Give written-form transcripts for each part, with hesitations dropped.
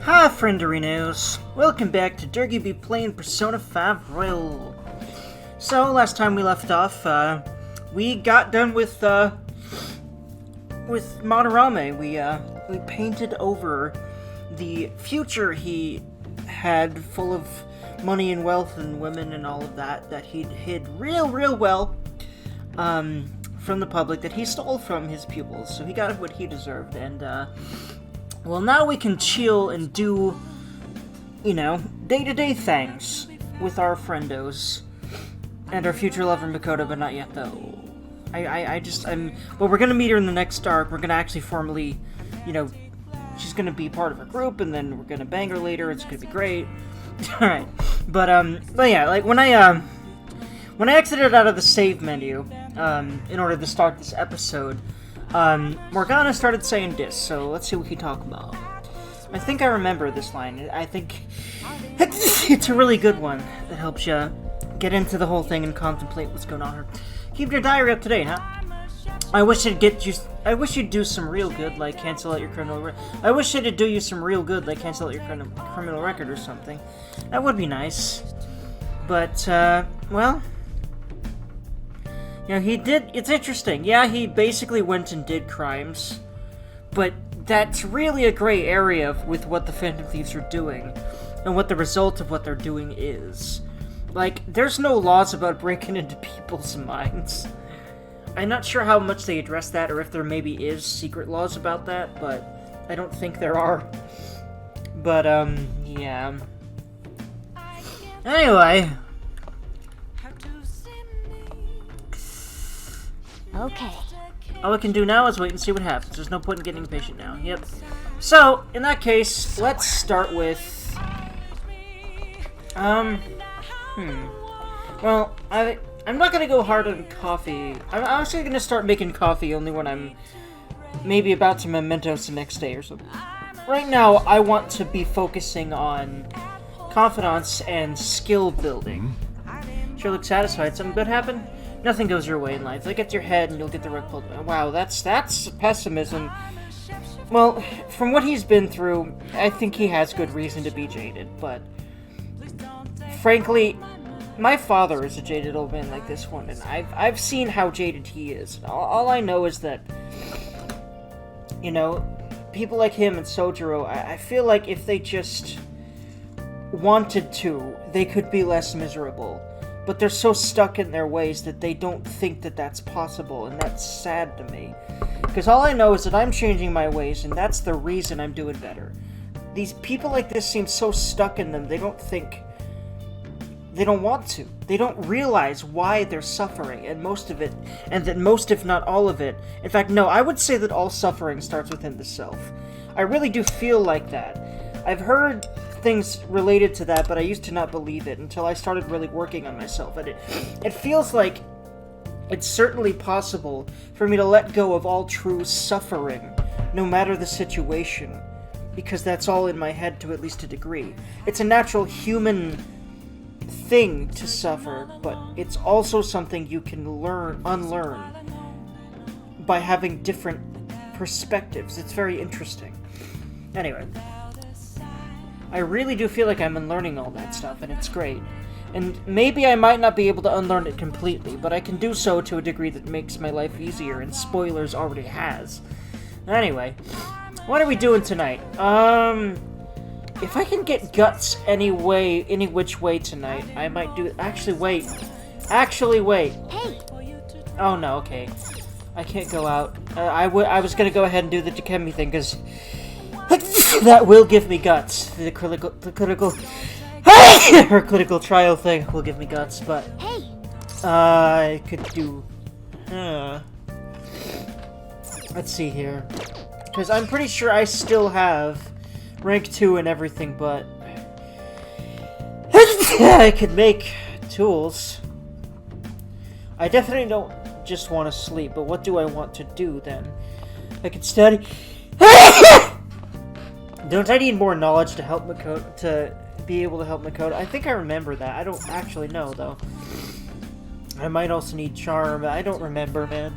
Hi, frienderinos. Welcome back to Dergy be playing Persona 5 Royal. So, last time we left off, we got done with Madarame. We painted over the future he had full of money and wealth and women and all of that he'd hid real well, from the public, that he stole from his pupils. So he got what he deserved, and, well, now we can chill and do, day-to-day things with our friendos. And our future lover, Makoto, but not yet, though. Well, we're gonna meet her in the next arc. We're gonna actually formally, she's gonna be part of our group, and then we're gonna bang her later. It's gonna be great. Alright. But yeah, like, when I exited out of the save menu, in order to start this episode, Morgana started saying this, so let's see what we talk about. I think I remember this line. I think it's a really good one that helps you get into the whole thing and contemplate what's going on here. Keep your diary up to date, huh? I wish you'd do some real good, like cancel out your criminal I wish it'd do you some real good, like cancel out your criminal record or something. That would be nice. But, well, he did, it's interesting. Yeah, he basically went and did crimes, but that's really a gray area with what the Phantom Thieves are doing, and what the result of what they're doing is. Like, there's no laws about breaking into people's minds. I'm not sure how much they address that, or if there maybe is secret laws about that, but I don't think there are. But, yeah. Anyway. Okay. All we can do now is wait and see what happens. There's no point in getting impatient now. Yep. So, in that case, let's start with... Well, I'm not gonna go hard on coffee. I'm actually gonna start making coffee only when I'm maybe about to mementos the next day or something. Right now, I want to be focusing on confidence and skill building. Sure looks satisfied. Something good happened? Nothing goes your way in life. Look at your head and you'll get the rug pulled. Wow, that's pessimism. Well, from what he's been through, I think he has good reason to be jaded, but frankly, my father is a jaded old man like this one, and I've seen how jaded he is. All I know is that, people like him and Sojiro, I feel like if they just wanted to, they could be less miserable. But they're so stuck in their ways that they don't think that that's possible, and that's sad to me. Because all I know is that I'm changing my ways, and that's the reason I'm doing better. These people like this seem so stuck in them, they don't think... They don't want to. They don't realize why they're suffering, and that most, if not all of it... In fact, no, I would say that all suffering starts within the self. I really do feel like that. I've heard things related to that, but I used to not believe it until I started really working on myself. And it feels like it's certainly possible for me to let go of all true suffering, no matter the situation, because that's all in my head to at least a degree. It's a natural human thing to suffer, but it's also something you can unlearn by having different perspectives. It's very interesting. Anyway, I really do feel like I'm unlearning all that stuff, and it's great. And maybe I might not be able to unlearn it completely, but I can do so to a degree that makes my life easier, and spoilers already has. Anyway, what are we doing tonight? If I can get guts any which way tonight, I might do it. Actually, wait. Hey! Oh, no, okay. I can't go out. I was gonna go ahead and do the Takemi thing, because that will give me guts. The critical her clinical trial thing will give me guts, but Hey! I could do let's see here, because I'm pretty sure I still have rank 2 and everything, but I could make tools. I definitely don't just want to sleep, but what do I want to do then? I could study. Don't I need more knowledge to help Makoto, to be able to help Makoto? I think I remember that. I don't actually know, though. I might also need charm. I don't remember, man.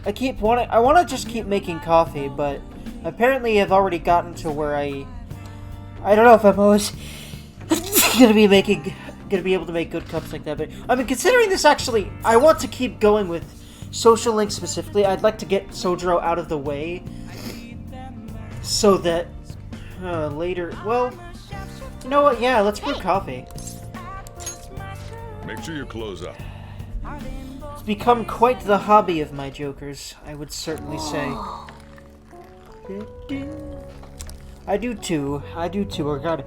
I want to just keep making coffee, but apparently I've already gotten to where I I don't know if I'm always gonna be able to make good cups like that, but I mean, considering this actually, I want to keep going with Social Link specifically. I'd like to get Sojiro out of the way so that later, well, you know what? Yeah, let's brew coffee. Make sure you close up. It's become quite the hobby of my jokers, I would certainly say. I do too. Oh god.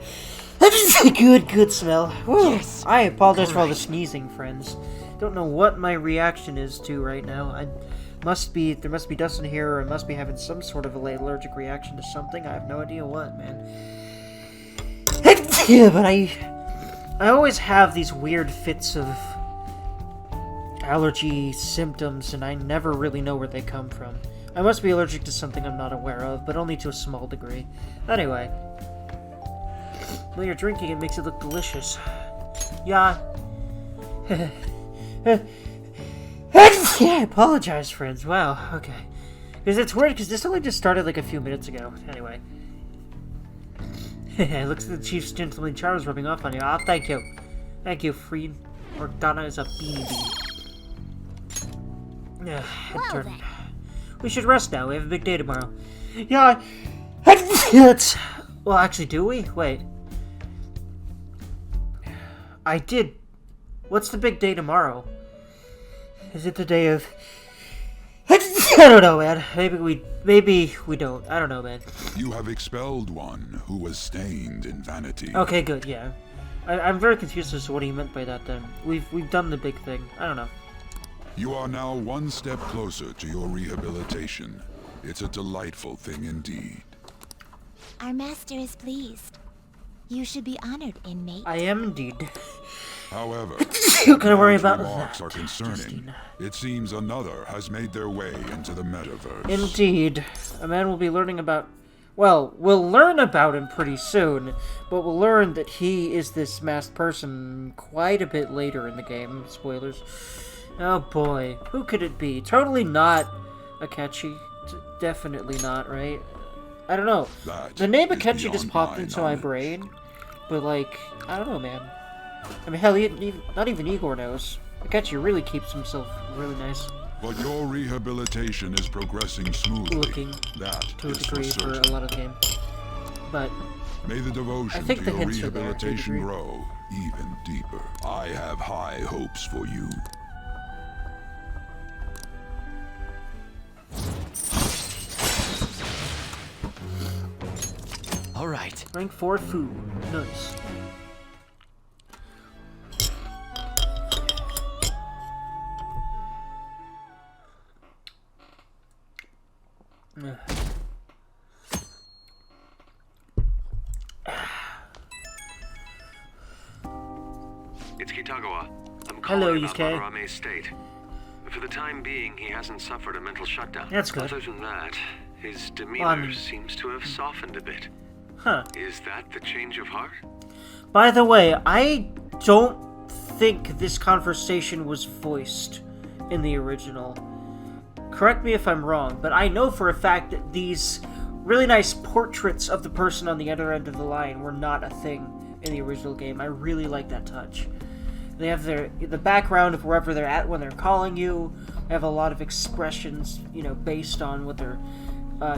That is a good smell. Whew. Yes. I apologize for all the sneezing, friends. Don't know what my reaction is to right now. there must be dust in here, or I must be having some sort of allergic reaction to something. I have no idea what, man. Yeah, but I always have these weird fits of allergy symptoms, and I never really know where they come from. I must be allergic to something I'm not aware of, but only to a small degree. Anyway, when you're drinking, it makes it look delicious. Yeah. Yeah, I apologize, friends. Wow, okay. Because it's weird, because this only just started like a few minutes ago. Anyway. It looks like the chief's gentleman charm rubbing off on you. Ah, thank you. Thank you, Freen. Or Donna is a beanie bee. Yeah, we should rest now. We have a big day tomorrow. Yeah, let's... Well, actually, do we? Wait. I did... What's the big day tomorrow? Is it the day of... I don't know, man. Maybe we don't. I don't know, man. You have expelled one who was stained in vanity. Okay, good, yeah. I'm very confused as to what he meant by that, then. We've done the big thing. I don't know. You are now one step closer to your rehabilitation. It's a delightful thing indeed. Our master is pleased. You should be honored, inmate. I am indeed. However, you gotta worry about remarks that, are concerning. Justine. It seems another has made their way into the metaverse. Indeed. A man will be learning about... Well, we'll learn about him pretty soon, but we'll learn that he is this masked person quite a bit later in the game. Spoilers. Oh boy. Who could it be? Totally not Akechi. Definitely not, right? I don't know. The name Akechi just popped into my brain, but like, I don't know, man. I mean, hell, not even Igor knows. Akechi really keeps himself really nice. But your rehabilitation is progressing smoothly. Looking that to a is degree for a lot of the game. But may the devotion I think to the your hints are there, rehabilitation grow even deeper. I have high hopes for you. All right. Rank 4 food. Nice. It's Kitagawa. I'm Hello, calling about Yusuke. Madarame's state. For the time being, he hasn't suffered a mental shutdown. That's good. Other than that, his demeanor seems to have softened a bit. Huh. Is that the change of heart? By the way, I don't think this conversation was voiced in the original. Correct me if I'm wrong, but I know for a fact that these really nice portraits of the person on the other end of the line were not a thing in the original game. I really like that touch. They have the background of wherever they're at when they're calling you. They have a lot of expressions, you know, based on what they're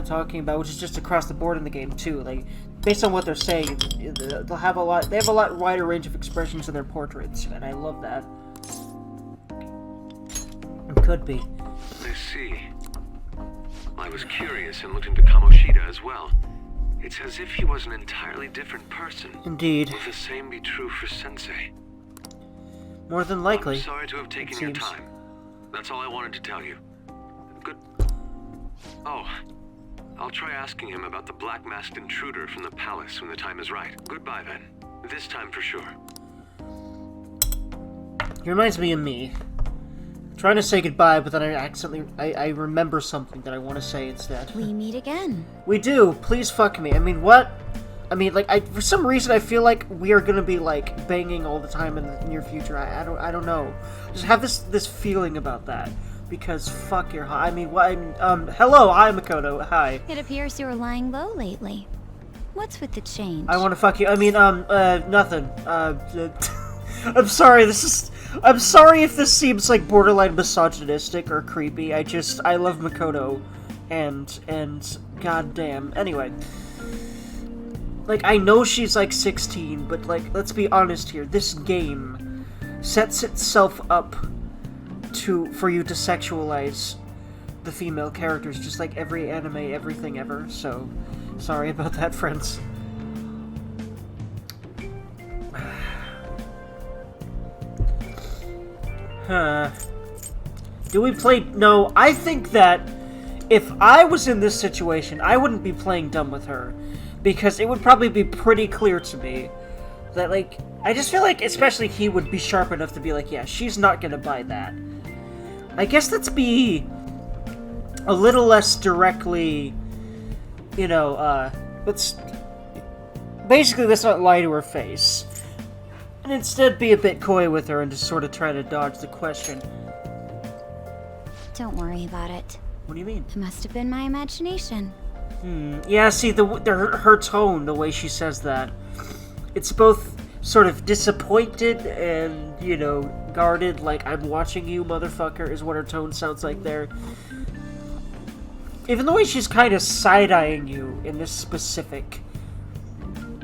talking about, which is just across the board in the game too. Like, based on what they're saying, they'll have a lot. They have a lot wider range of expressions in their portraits, and I love that. It could be. I see. I was curious and looked into Kamoshida as well. It's as if he was an entirely different person. Indeed. Will the same be true for Sensei? More than likely. I'm sorry to have taken your time. That's all I wanted to tell you. Good. Oh, I'll try asking him about the black-masked intruder from the palace when the time is right. Goodbye, then. This time for sure. He reminds me of me. Trying to say goodbye, but then I accidentally... I remember something that I want to say instead. We meet again. We do. Please fuck me. I mean, what? I mean, like, for some reason, I feel like we are gonna be, like, banging all the time in the near future. I don't know. Just have this feeling about that. Because fuck your... I mean, what? Hello, hi, Makoto. Hi. It appears you were lying low lately. What's with the change? I want to fuck you. I mean, nothing. I'm sorry, I'm sorry if this seems like borderline misogynistic or creepy. I love Makoto, and goddamn. Anyway. Like, I know she's, like, 16, but, like, let's be honest here. This game sets itself up for you to sexualize the female characters, just like every anime, everything ever, so sorry about that, friends. Do we play... No, I think that if I was in this situation, I wouldn't be playing dumb with her. Because it would probably be pretty clear to me that, like, I just feel like especially he would be sharp enough to be like, yeah, she's not gonna buy that. I guess let's be a little less directly, you know, let's not lie to her face. And instead be a bit coy with her and just sort of try to dodge the question. Don't worry about it. What do you mean? It must have been my imagination. Yeah, see, her tone, the way she says that, it's both sort of disappointed and, you know, guarded, like, I'm watching you, motherfucker, is what her tone sounds like there. Even the way she's kind of side-eyeing you in this specific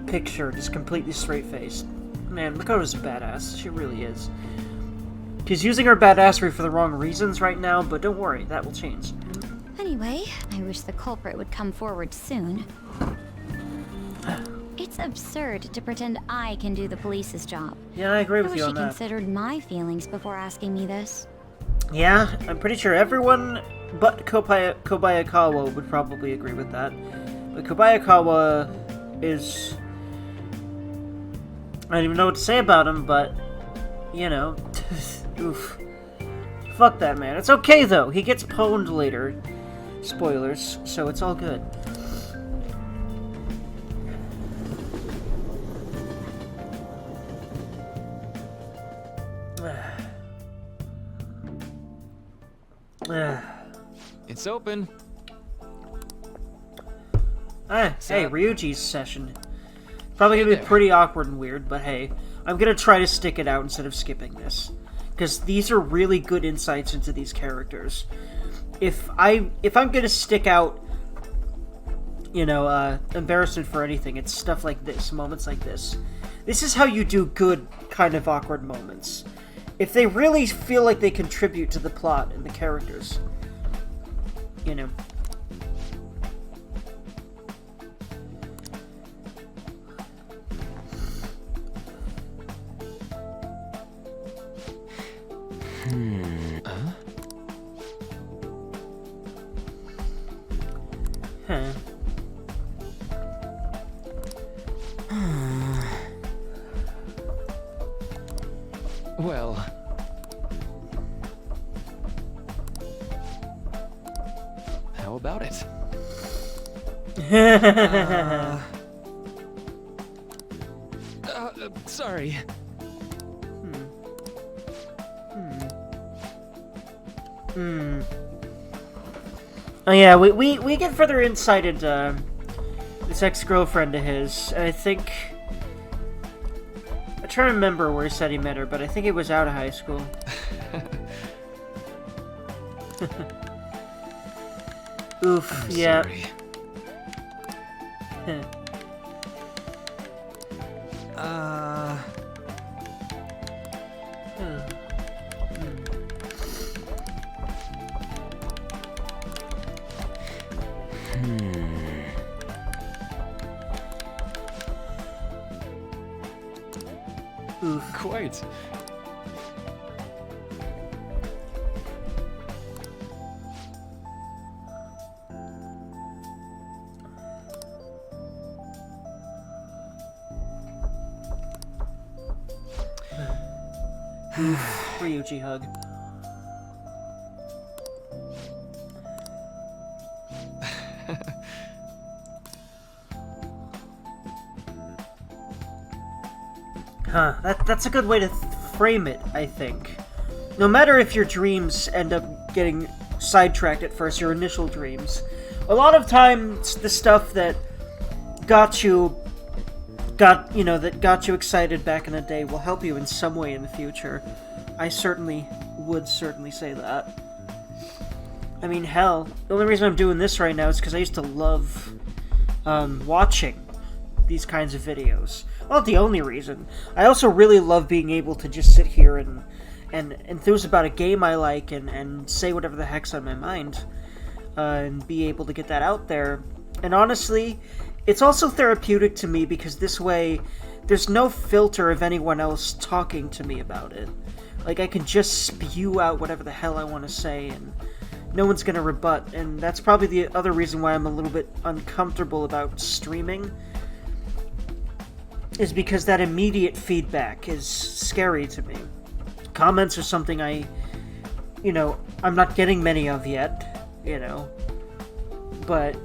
picture, just completely straight-faced. Man, Makoto's a badass. She really is. She's using her badassery for the wrong reasons right now, but don't worry, that will change. Anyway, I wish the culprit would come forward soon. It's absurd to pretend I can do the police's job. Yeah, I agree with you on I wish that. he considered my feelings before asking me this. Yeah, I'm pretty sure everyone but Kobayakawa would probably agree with that. But Kobayakawa is... I don't even know what to say about him, but... You know... Oof. Fuck that man. It's okay, though. He gets pwned later. Spoilers, so it's all good. It's open. Hey, Ryuji's session. Probably gonna be pretty awkward and weird, but hey, I'm gonna try to stick it out instead of skipping this. Because these are really good insights into these characters. If I'm gonna stick out, you know, embarrassment for anything, it's stuff like this, moments like this. This is how you do good, kind of awkward moments. If they really feel like they contribute to the plot and the characters. You know. Well... How about it? Sorry. Oh yeah, we get further insight into this ex-girlfriend of his. I think... I'm trying to remember where he said he met her, but I think it was out of high school. Oof, yeah. Sorry. Oof. Quite. Ryuji hug. Huh, that's a good way to frame it, I think. No matter if your dreams end up getting sidetracked at first, your initial dreams, a lot of times the stuff that got you excited back in the day will help you in some way in the future. I would certainly say that. I mean, hell, the only reason I'm doing this right now is because I used to love watching these kinds of videos. Well, not the only reason. I also really love being able to just sit here and enthuse about a game I like and say whatever the heck's on my mind, and be able to get that out there. And honestly, it's also therapeutic to me because this way, there's no filter of anyone else talking to me about it. Like, I can just spew out whatever the hell I want to say, and no one's gonna rebut. And that's probably the other reason why I'm a little bit uncomfortable about streaming, is because that immediate feedback is scary to me. Comments are something I'm not getting many of yet, but,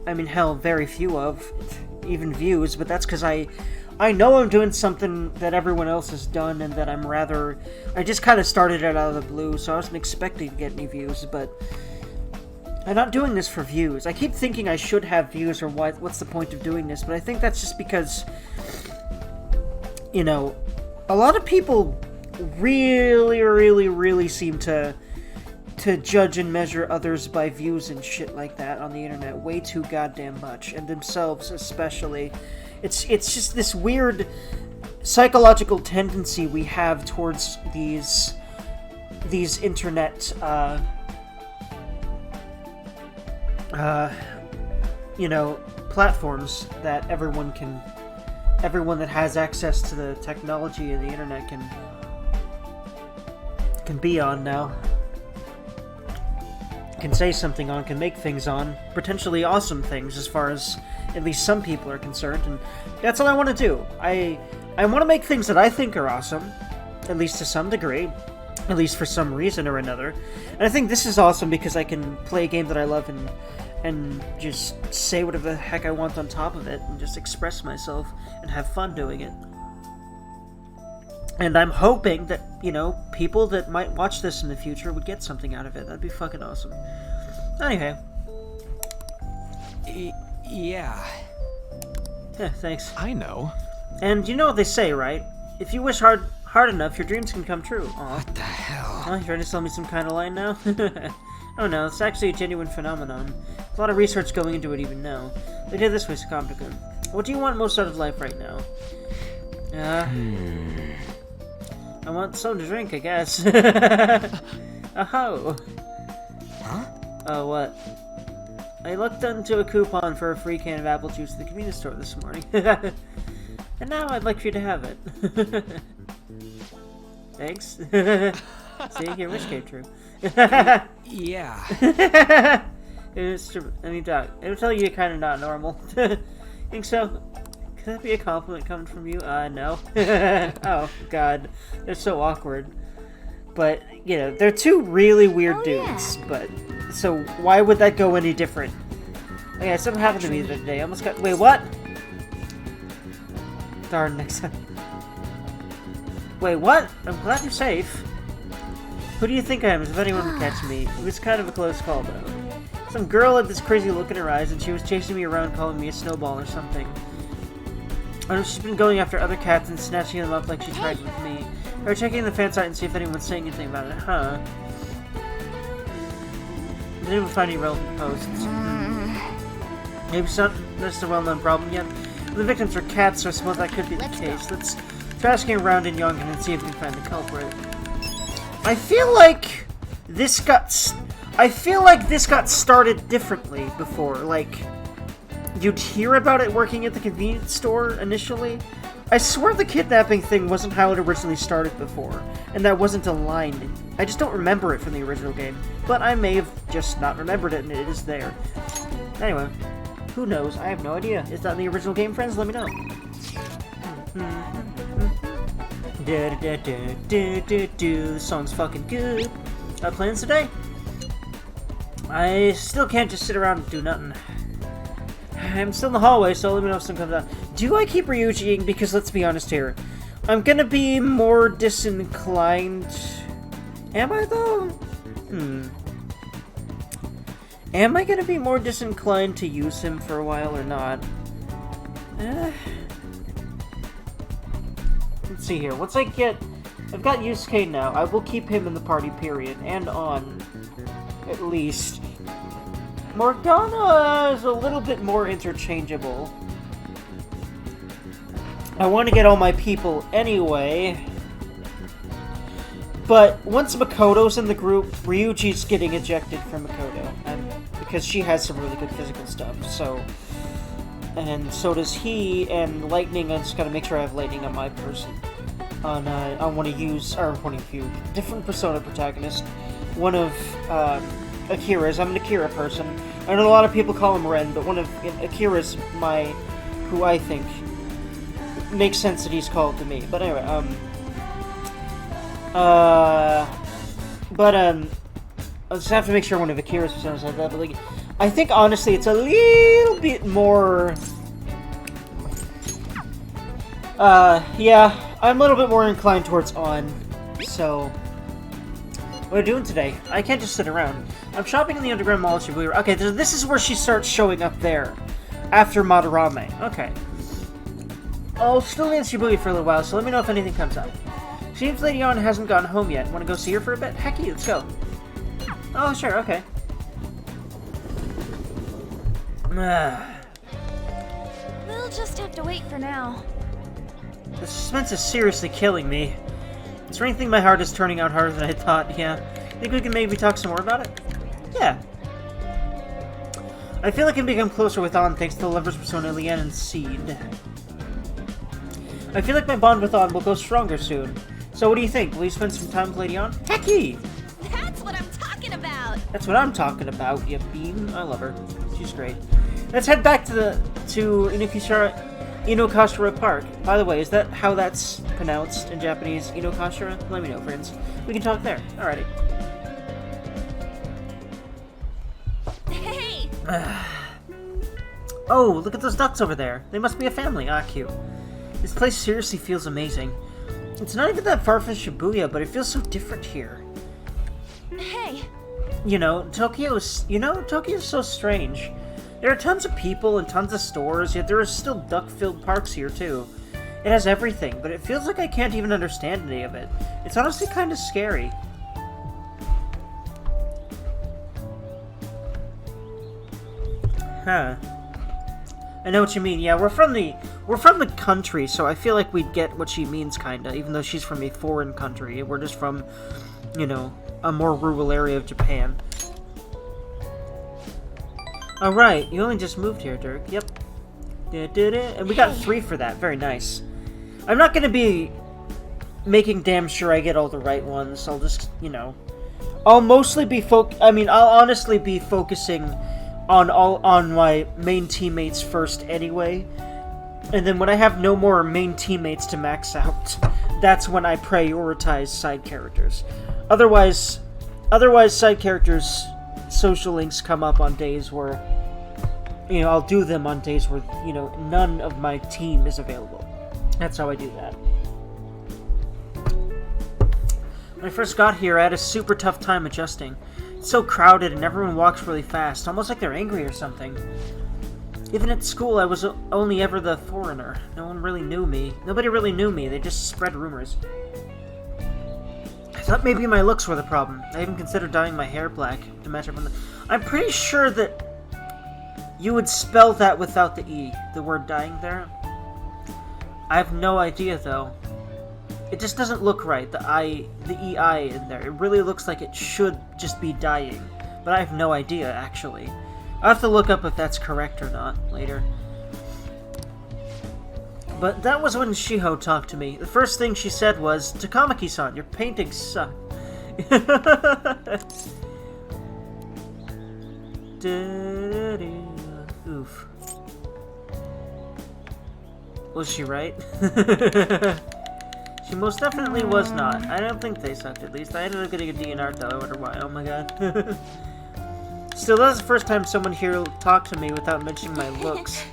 I mean, hell, very few of, even views, but that's because I know I'm doing something that everyone else has done, and that I just kind of started it out of the blue, so I wasn't expecting to get any views, but I'm not doing this for views. I keep thinking I should have views, or what's the point of doing this, but I think that's just because, a lot of people really, really, really seem to judge and measure others by views and shit like that on the internet way too goddamn much, and themselves especially. It's just this weird psychological tendency we have towards these internet platforms that everyone that has access to the technology of the internet can be on now. Can say something on, can make things on, potentially awesome things as far as at least some people are concerned, and that's all I want to do. I want to make things that I think are awesome, at least to some degree, at least for some reason or another. And I think this is awesome because I can play a game that I love and just say whatever the heck I want on top of it, and just express myself and have fun doing it. And I'm hoping that, people that might watch this in the future would get something out of it. That'd be fucking awesome. Anyway. Yeah. Yeah, thanks. I know. And you know what they say, right? If you wish hard enough, your dreams can come true. Aw. What the hell? Oh, you trying to sell me some kind of line now? Oh no, it's actually a genuine phenomenon. A lot of research going into it even now. They did this way, Sakamtica. What do you want most out of life right now? I want something to drink, I guess. Oh. Huh? Oh, what? I looked into a coupon for a free can of apple juice at the convenience store this morning. And now I'd like for you to have it. Thanks. See, your wish came true. Yeah. It'll tell you you're kind of not normal. Think so? Could that be a compliment coming from you? No. Oh, God. They're so awkward. But, they're two really weird dudes. Yeah. But, so why would that go any different? Oh, yeah, something happened to me the other day. I almost got... Wait, what? Darn, next time. Wait, what? I'm glad you're safe. Who do you think I am, as if anyone would catch me? It was kind of a close call, though. Some girl had this crazy look in her eyes, and she was chasing me around calling me a snowball or something. I know she's been going after other cats and snatching them up like she tried with me. Or checking the fan site and see if anyone's saying anything about it, huh? Didn't even find any relevant posts. Maybe that's a well-known problem yet. The victims are cats, so I suppose that could be the case. Let's try asking around in Yongan and see if we can find the culprit. I feel like this got started differently before. Like, you'd hear about it working at the convenience store initially. I swear the kidnapping thing wasn't how it originally started before, and that wasn't a line. I just don't remember it from the original game, but I may have just not remembered it, and it is there. Anyway, who knows? I have no idea. Is that in the original game, friends? Let me know. This song's fucking good. Plans today? I still can't just sit around and do nothing. I'm still in the hallway, so let me know if something comes out. Do I keep Ryujiing? Because let's be honest here. I'm gonna be more disinclined... Am I, though? Am I gonna be more disinclined to use him for a while or not? Let's see here. Once I get... I've got Yusuke now. I will keep him in the party, period. And on, at least. Morgana is a little bit more interchangeable. I want to get all my people anyway. But once Makoto's in the group, Ryuji's getting ejected from Makoto. And because she has some really good physical stuff, so... And so does he, and Lightning, I just gotta make sure I have Lightning on my person. I want to use, or one of you, different Persona protagonist. One of Akira's. I'm an Akira person. I know a lot of people call him Ren, but one of Akira's who I think makes sense that he's called to me. But anyway, I just have to make sure one of Akira's personas has that. But like, I think honestly, it's a little bit more. Yeah, I'm a little bit more inclined towards on. So, what are you doing today? I can't just sit around. I'm shopping in the underground mall at Shibuya. Okay, this is where she starts showing up there, after Madarame. Okay. I'll still be in Shibuya for a little while, so let me know if anything comes up. Seems Lady Yon hasn't gotten home yet. Want to go see her for a bit? Heck yeah, let's go. Oh, sure, okay. We'll just have to wait for now. The suspense is seriously killing me. Is there anything my heart is turning out harder than I thought? Yeah. Think we can maybe talk some more about it? Yeah. I feel I can become closer with On thanks to the lovers persona Lien and Seed. I feel like my bond with On will go stronger soon. So what do you think? Will you spend some time with Lady On? Hecky! That's what I'm talking about! That's what I'm talking about, you bean. I love her. She's great. Let's head back to Inokashira Park. By the way, is that how that's pronounced in Japanese? Inokashira? Let me know, friends. We can talk there. Alrighty. Hey! Oh, look at those ducks over there. They must be a family. Ah, cute. This place seriously feels amazing. It's not even that far from Shibuya, but it feels so different here. Hey! Tokyo's so strange. There are tons of people and tons of stores, yet there are still duck-filled parks here, too. It has everything, but it feels like I can't even understand any of it. It's honestly kind of scary. Huh. I know what you mean. Yeah, we're from the country, so I feel like we'd get what she means, kinda, even though she's from a foreign country. We're just from, a more rural area of Japan. Oh, right. You only just moved here, Dirk. Yep. And we got 3 for that. Very nice. I'm not gonna be making damn sure I get all the right ones. I'll just, I'll mostly be I'll honestly be focusing on my main teammates first anyway. And then when I have no more main teammates to max out, that's when I prioritize side characters. Otherwise side characters' social links come up on days where, I'll do them on days where, none of my team is available. That's how I do that. When I first got here, I had a super tough time adjusting. It's so crowded and everyone walks really fast, almost like they're angry or something. Even at school, I was only ever the foreigner. No one really knew me. Nobody really knew me, they just spread rumors. I thought maybe my looks were the problem. I even considered dyeing my hair black to match up with the... I'm pretty sure that you would spell that without the E, the word dyeing there. I have no idea, though. It just doesn't look right, the EI in there. It really looks like it should just be dyeing, but I have no idea, actually. I'll have to look up if that's correct or not later. But that was when Shiho talked to me. The first thing she said was, "Takamaki-san, your paintings suck." Oof. Was she right? She most definitely was not. I don't think they sucked, at least. I ended up getting a D in art, though. I wonder why. Oh my god. Still, that was the first time someone here talked to me without mentioning my looks.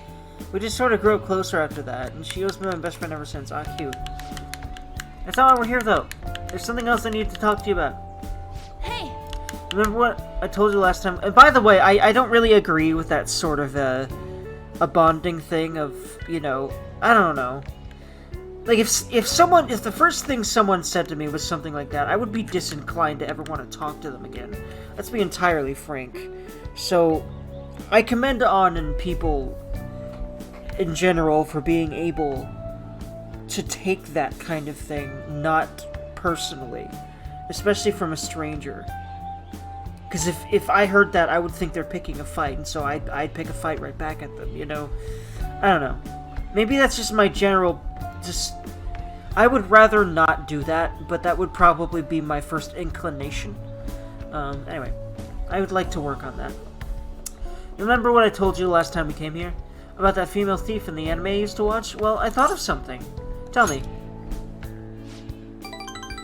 We just sort of grew closer after that, and she has been my best friend ever since. Ah, cute. That's not why we're here, though. There's something else I need to talk to you about. Hey! Remember what I told you last time? And by the way, I don't really agree with that sort of, a bonding thing of, you know, I don't know. Like, if the first thing someone said to me was something like that, I would be disinclined to ever want to talk to them again. Let's be entirely frank. So, I commend on people in general for being able to take that kind of thing not personally, especially from a stranger. Because if I heard that, I would think they're picking a fight, and so I'd pick a fight right back at them, you know? I don't know. Maybe that's just my general... I would rather not do that, but that would probably be my first inclination. Anyway, I would like to work on that. Remember what I told you last time we came here? About that female thief in the anime I used to watch? Well, I thought of something. Tell me.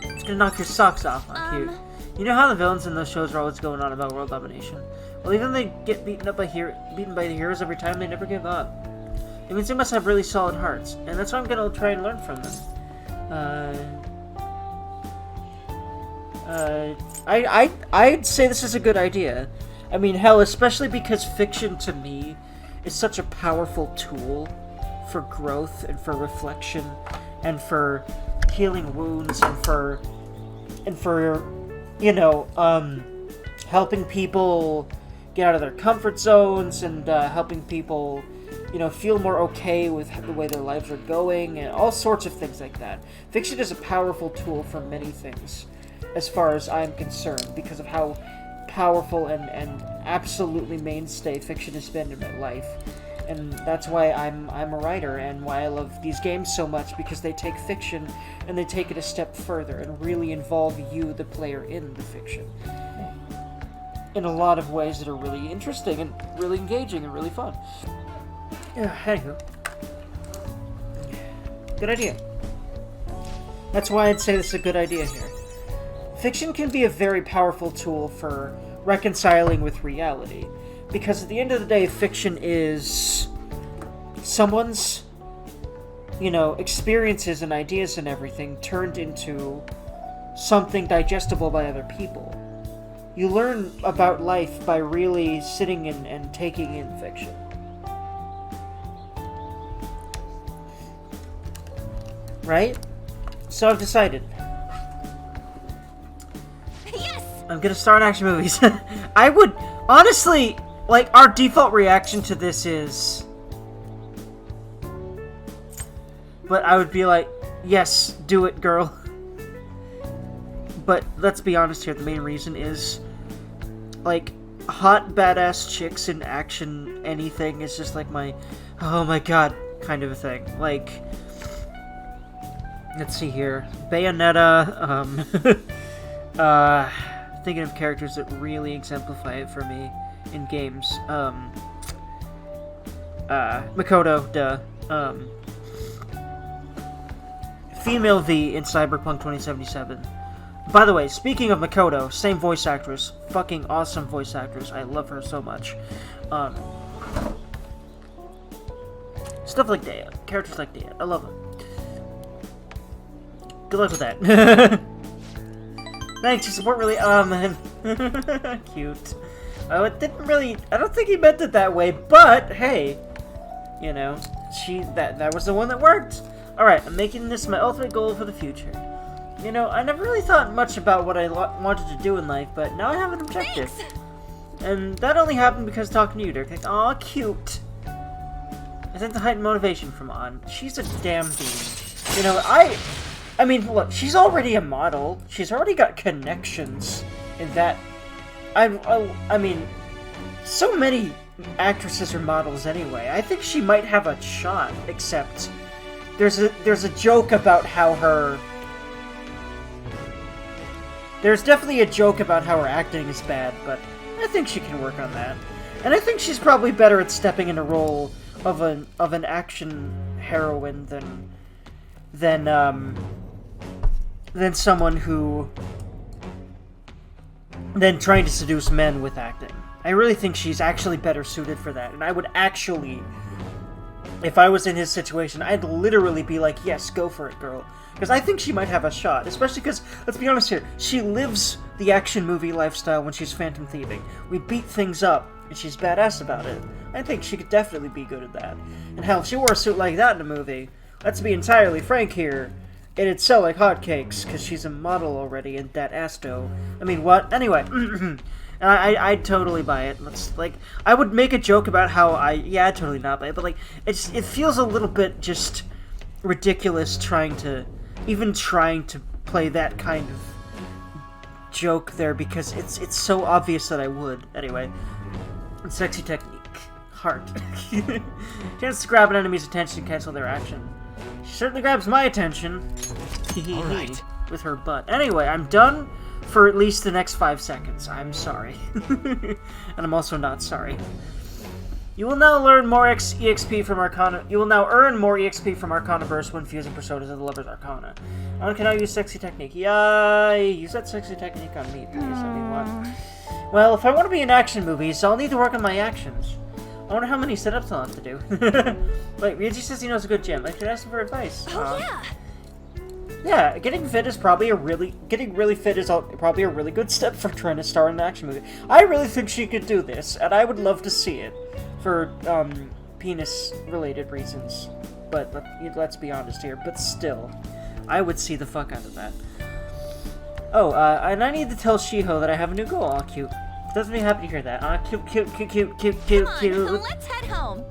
It's gonna knock your socks off, cute. You know how the villains in those shows are always going on about world domination? Well, even they get beaten by the heroes every time, they never give up. It means they must have really solid hearts, and that's what I'm gonna try and learn from them. I'd say this is a good idea. I mean, hell, especially because fiction to me is such a powerful tool for growth and for reflection and for healing wounds and for you know, helping people get out of their comfort zones and helping people, you know, feel more okay with the way their lives are going and all sorts of things like that. Fiction is a powerful tool for many things, as far as I'm concerned, because of how powerful and absolutely mainstay fiction has been in my life. And that's why I'm a writer, and why I love these games so much, because they take fiction and they take it a step further and really involve you, the player, in the fiction. In a lot of ways that are really interesting and really engaging and really fun. Yeah, anywho. Good idea. That's why I'd say this is a good idea here. Fiction can be a very powerful tool for reconciling with reality. Because at the end of the day, fiction is someone's, you know, experiences and ideas and everything turned into something digestible by other people. You learn about life by really sitting and taking in fiction. Right? So I've decided. Yes! I'm gonna start action movies. I would, honestly... Like, our default reaction to this is... But I would be like, yes, do it, girl. But let's be honest here, the main reason is... Like, hot, badass chicks in action anything is just like my... Oh my god, kind of a thing. Like... Let's see here. Bayonetta, thinking of characters that really exemplify it for me. In games, Makoto, duh, female V in Cyberpunk 2077. By the way, speaking of Makoto, same voice actress, fucking awesome voice actress, I love her so much. Stuff like that, characters like that, I love them. Good luck with that. Thanks, your support really, cute. Oh, it didn't really... I don't think he meant it that way, but, hey, you know, that was the one that worked. Alright, I'm making this my ultimate goal for the future. You know, I never really thought much about what I wanted to do in life, but now I have an objective. Thanks. And that only happened because talking to you, Dirk. Aw, cute. I think the heightened motivation from On. She's a damn bean. You know, I mean, look, she's already a model. She's already got connections in that... I mean, so many actresses are models anyway. I think she might have a shot, except there's a joke about how her... There's definitely a joke about how her acting is bad, but I think she can work on that. And I think she's probably better at stepping in a role of an action heroine than someone who... than trying to seduce men with acting. I really think she's actually better suited for that, and I would actually, if I was in his situation, I'd literally be like, yes, go for it, girl. Because I think she might have a shot, especially because, let's be honest here, she lives the action movie lifestyle when she's phantom thieving. We beat things up And she's badass about it. I think she could definitely be good at that. And hell, if she wore a suit like that in a movie, let's be entirely frank here, it'd sell like hotcakes, because she's a model already, and that ass dough. I mean, what? Anyway, I'd totally buy it. I would make a joke about how I'd totally not buy it, but, like, it feels a little bit just ridiculous trying to play that kind of joke there, because it's so obvious that I would. Anyway, sexy technique. Heart. Chance to grab an enemy's attention and cancel their action. She certainly grabs my attention. Alright. With her butt. Anyway, I'm done for at least the next 5 seconds. I'm sorry. And I'm also not sorry. You will now learn more EXP from Arcana. You will now earn more EXP from Arcana Burst when fusing personas of the Lover's Arcana. I can now use sexy technique. Yay! Use that sexy technique on me, please. I mean, what? Well, if I want to be in action movies, I'll need to work on my actions. I wonder how many setups I'll have to do. Wait, Ryuji says he knows a good gym. I should ask him for advice. Oh, yeah. Yeah, getting really fit is probably a really good step for trying to star in an action movie. I really think she could do this, and I would love to see it for penis-related reasons. But let's be honest here. But still, I would see the fuck out of that. Oh, and I need to tell Shiho that I have a new goal. Aw, cute. Doesn't be happy to hear that. Cute. Come on, let's head home.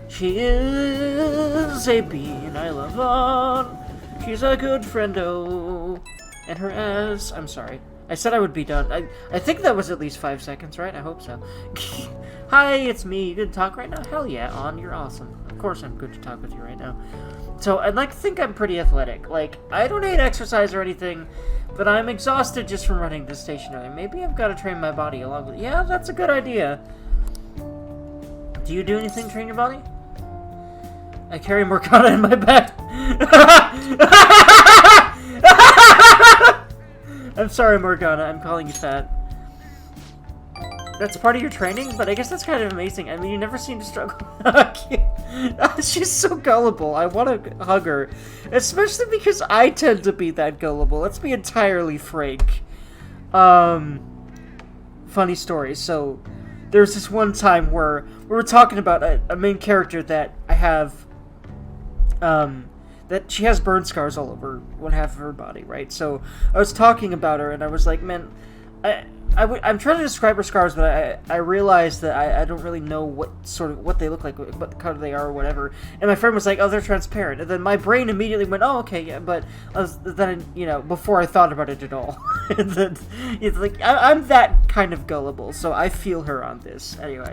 She is a bean I love on. She's a good friendo. And her ass. I'm sorry. I said I would be done. I think that was at least 5 seconds, right? I hope so. Hi, it's me. You good to talk right now? Hell yeah, On. You're awesome. Of course I'm good to talk with you right now. So, I'd like to think I'm pretty athletic. Like, I don't hate exercise or anything, but I'm exhausted just from running this stationary. Maybe I've got to train my body along with... Yeah, that's a good idea. Do you do anything to train your body? I carry Morgana in my bed. I'm sorry, Morgana. I'm calling you fat. That's part of your training? But I guess that's kind of amazing. I mean, you never seem to struggle. She's so gullible. I want to hug her. Especially because I tend to be that gullible. Let's be entirely frank. Funny story. So, there's this one time where we were talking about a main character that I have... that she has burn scars all over one half of her body, right? So, I was talking about her, and I was like, man... I'm trying to describe her scars, but I realized that I don't really know what they look like, what color they are, or whatever. And my friend was like, "Oh, they're transparent." And then my brain immediately went, "Oh, okay, yeah." But then before I thought about it at all, and then it's like I'm that kind of gullible, so I feel her on this. Anyway,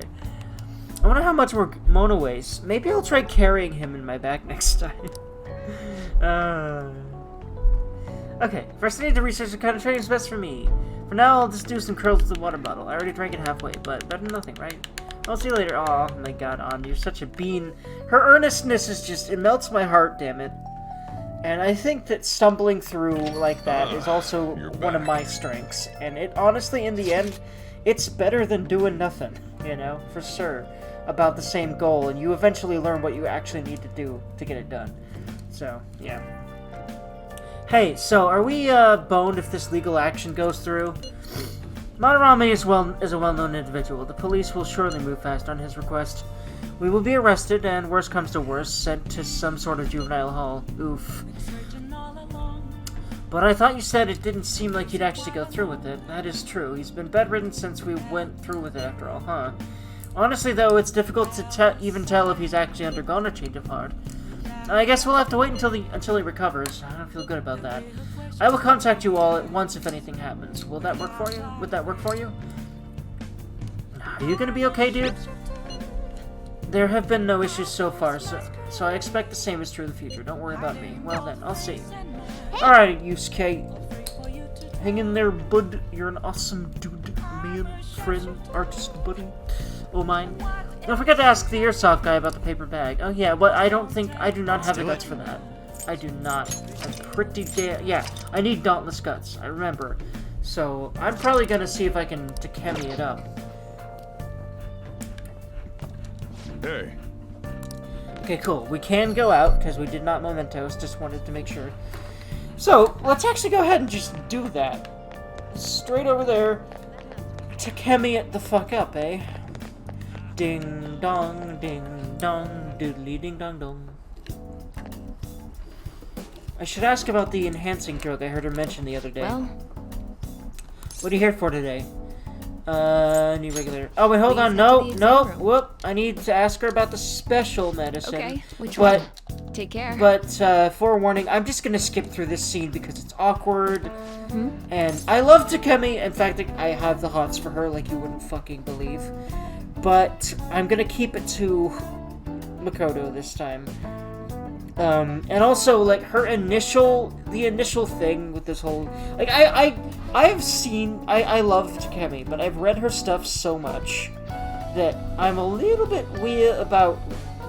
I wonder how much more Mona weighs. Maybe I'll try carrying him in my back next time. Okay, first I need to research what kind of training is best for me. For now, I'll just do some curls with the water bottle. I already drank it halfway, but better than nothing, right? I'll see you later. Oh my god, On, you're such a bean. Her earnestness is just, it melts my heart, damn it. And I think that stumbling through like that is also one of my strengths. And it honestly, in the end, it's better than doing nothing, for sure. About the same goal, and you eventually learn what you actually need to do to get it done. So, yeah. Hey, so are we boned if this legal action goes through? Madarame is a well-known individual. The police will surely move fast on his request. We will be arrested, and worst comes to worst, sent to some sort of juvenile hall. Oof. But I thought you said it didn't seem like he'd actually go through with it. That is true. He's been bedridden since we went through with it after all, huh? Honestly, though, it's difficult to even tell if he's actually undergone a change of heart. I guess we'll have to wait until he recovers. I don't feel good about that. I will contact you all at once if anything happens. Will that work for you? Would that work for you? Are you gonna be okay, dude? There have been no issues so far, so I expect the same is true in the future. Don't worry about me. Well then, I'll see you. Alright, Yusuke. Hang in there, bud. You're an awesome dude, man, friend, artist, buddy. Oh, mine. Don't forget to ask the airsoft guy about the paper bag. Oh yeah, but I do not have the guts for that. I do not. I'm pretty yeah, I need dauntless guts, I remember. So, I'm probably gonna see if I can Takemi it up. Hey. Okay, cool. We can go out, because we did not mementos, just wanted to make sure. So, let's actually go ahead and just do that. Straight over there. Takemi it the fuck up, eh? Ding dong, doodly ding dong dong. I should ask about the enhancing drug I heard her mention the other day. Well, what are you here for today? New regulator. Oh, wait, hold Please on. head No, to the no. exam room. Whoop. I need to ask her about the special medicine. okay. Which But, one? Take care. but, forewarning, I'm just gonna skip through this scene because it's awkward. And I love Takemi. In fact, I have the hots for her like you wouldn't fucking believe. But I'm gonna keep it to Makoto this time. And also, like, the initial thing with this whole, like, I love Takemi, but I've read her stuff so much that I'm a little bit weird about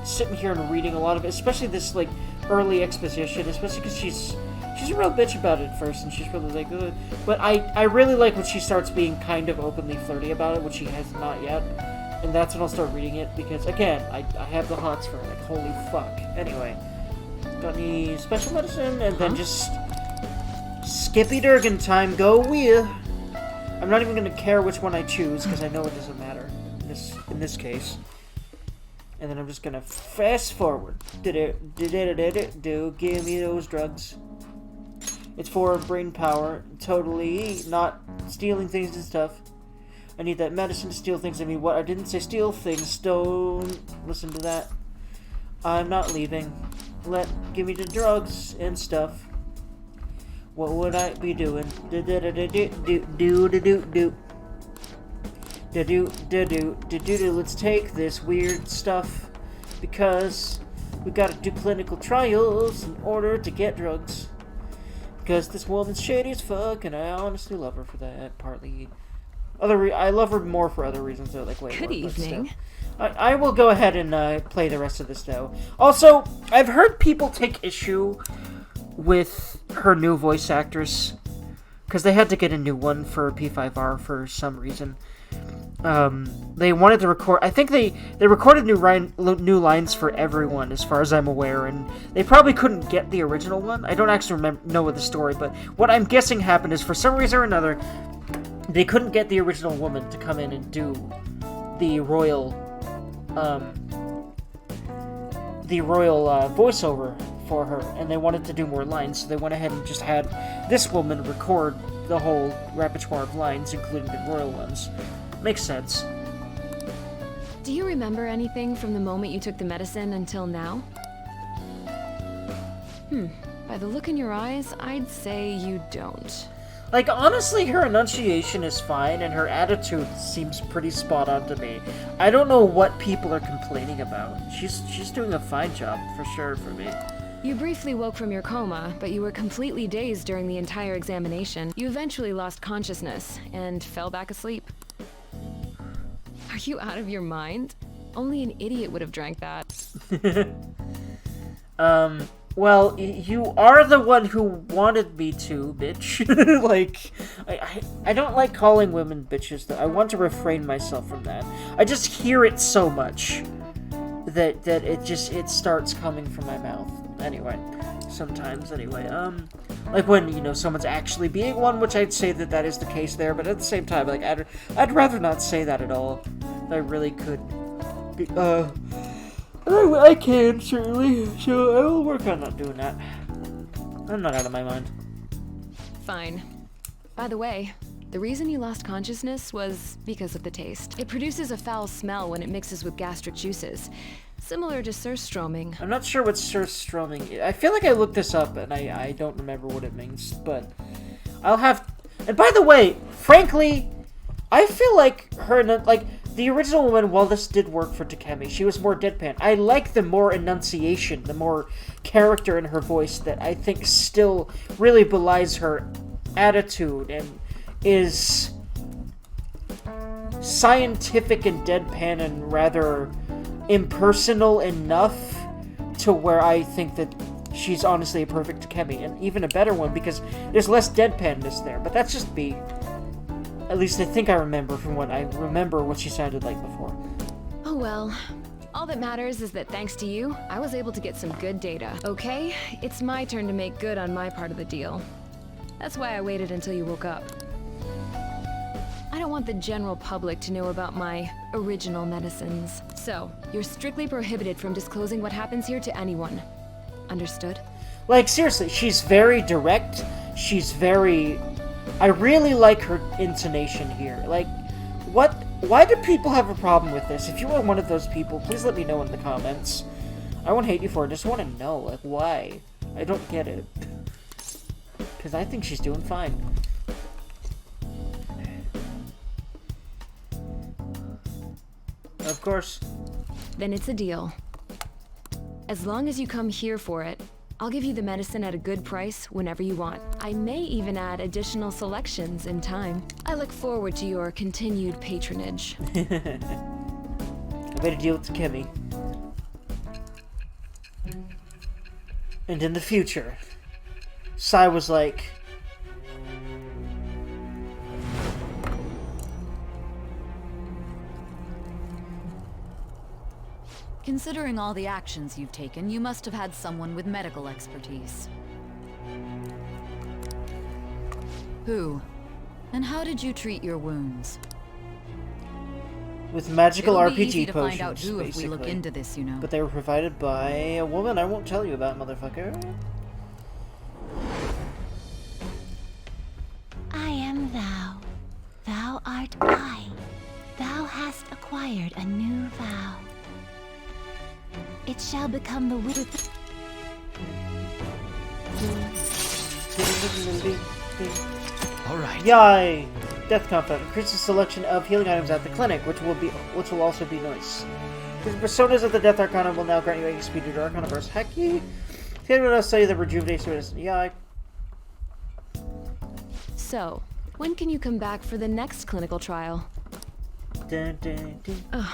sitting here and reading a lot of it, especially this, like, early exposition, especially because she's a real bitch about it at first, and she's really like, ugh. But I really like when she starts being kind of openly flirty about it, which she has not yet, and that's when I'll start reading it, because, again, I have the hots for it, like, holy fuck. Anyway. Got any special medicine? And then just Skippy Durgan time. Go Weir. I'm not even gonna care which one I choose because I know it doesn't matter in this case. And then I'm just gonna fast forward. Do give me those drugs. It's for brain power. Totally not stealing things and stuff. I need that medicine to steal things. I mean, what? I didn't say steal things. Don't listen to that. I'm not leaving. Give me the drugs and stuff. What would I be doing? Let's take this weird stuff because we gotta do clinical trials in order to get drugs. Because this woman's shady as fuck, and I honestly love her for that. Partly, I love her more for other reasons though. Like, wait, Good evening. I will go ahead and play the rest of this, though. Also, I've heard people take issue with her new voice actress, because they had to get a new one for P5R for some reason. They wanted to record... I think they recorded new lines for everyone, as far as I'm aware, and they probably couldn't get the original one. I don't actually know the story, but what I'm guessing happened is, for some reason or another, they couldn't get the original woman to come in and do the royal voiceover for her, and they wanted to do more lines, so they went ahead and just had this woman record the whole repertoire of lines, including the royal ones. Makes sense. Do you remember anything from the moment you took the medicine until now? By the look in your eyes, I'd say you don't. Like, honestly, her enunciation is fine, and her attitude seems pretty spot on to me. I don't know what people are complaining about. She's doing a fine job, for sure, for me. You briefly woke from your coma, but you were completely dazed during the entire examination. You eventually lost consciousness, and fell back asleep. Are you out of your mind? Only an idiot would have drank that. Well, you are the one who wanted me to, bitch. Like, I don't like calling women bitches, though. I want to refrain myself from that. I just hear it so much that it starts coming from my mouth. Anyway, sometimes, anyway. Like when, someone's actually being one, which I'd say that is the case there, but at the same time, like, I'd rather not say that at all. I really could be, I can, certainly, so I will work on not doing that. I'm not out of my mind. Fine. By the way, the reason you lost consciousness was because of the taste. It produces a foul smell when it mixes with gastric juices, similar to surströmming. I'm not sure what surströmming is. I feel like I looked this up, and I don't remember what it means, but I'll have... And by the way, frankly, I feel like the original woman, while this did work for Takemi, she was more deadpan. I like the more enunciation, the more character in her voice that I think still really belies her attitude and is scientific and deadpan and rather impersonal enough to where I think that she's honestly a perfect Takemi, and even a better one because there's less deadpanness there, but that's just me. At least I think I remember from what she sounded like before. Oh well. All that matters is that thanks to you, I was able to get some good data. Okay, it's my turn to make good on my part of the deal. That's why I waited until you woke up. I don't want the general public to know about my original medicines. So, you're strictly prohibited from disclosing what happens here to anyone. Understood? Like, seriously, she's very direct. She's very... I really like her intonation here. Like, what... Why do people have a problem with this? If you are one of those people, please let me know in the comments. I won't hate you for it. I just want to know, like, why? I don't get it. Because I think she's doing fine. Of course. Then it's a deal. As long as you come here for it, I'll give you the medicine at a good price whenever you want. I may even add additional selections in time. I look forward to your continued patronage. I made a deal with Kimmy. And in the future, Sai was like... Considering all the actions you've taken, you must have had someone with medical expertise. Who? And how did you treat your wounds? with magical It'll be RPG easy to potions, find out who if basically. we look into this, you know. But they were provided by a woman I won't tell you about, motherfucker. I am thou. Thou art I. Thou hast acquired a new vow. It shall become the widow. All right. Yay! Death Conflict increases selection of healing items at the clinic, which will also be nice. The personas of the Death Arcana will now grant you XP due to Arcana Burst. Heck yeah! If anyone else say the rejuvenation is yay. So, when can you come back for the next clinical trial? Dun, dun, dun.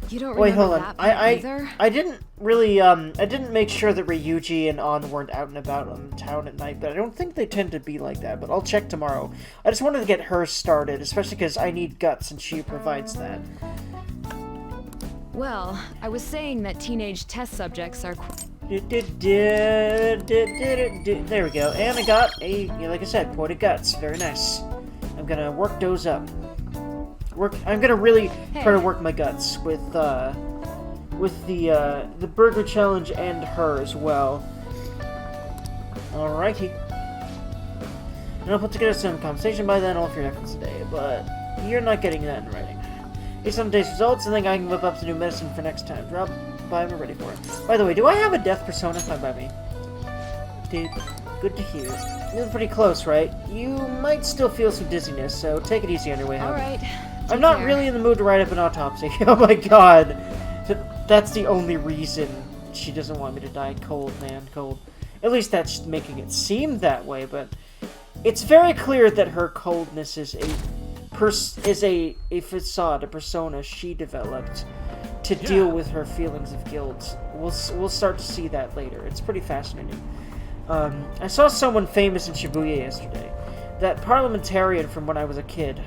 You don't Wait, remember hold on. that part either? I didn't really, I didn't make sure that Ryuji and On weren't out and about on town at night, but I don't think they tend to be like that, but I'll check tomorrow. I just wanted to get her started, especially because I need guts and she provides that. Well, I was saying that teenage test subjects are... There we go. And I got a, like I said, pointed guts. Very nice. I'm gonna work those up. I'm gonna really try to work my guts with the burger challenge and her as well. Alrighty. And I'll put together some compensation by then, all of your efforts today, but you're not getting that in writing. Based on today's results, I think I can whip up some new medicine for next time. Drop by, I'm ready for it. By the way, do I have a death persona? Fine by me. Dude, good to hear. You're pretty close, right? You might still feel some dizziness, so take it easy on your way home. Alright. I'm not really in the mood to write up an autopsy. Oh my god. That's the only reason she doesn't want me to die cold, man. Cold. At least that's making it seem that way, but it's very clear that her coldness is a facade, a persona she developed to deal with her feelings of guilt. We'll start to see that later. It's pretty fascinating. I saw someone famous in Shibuya yesterday. That parliamentarian from when I was a kid.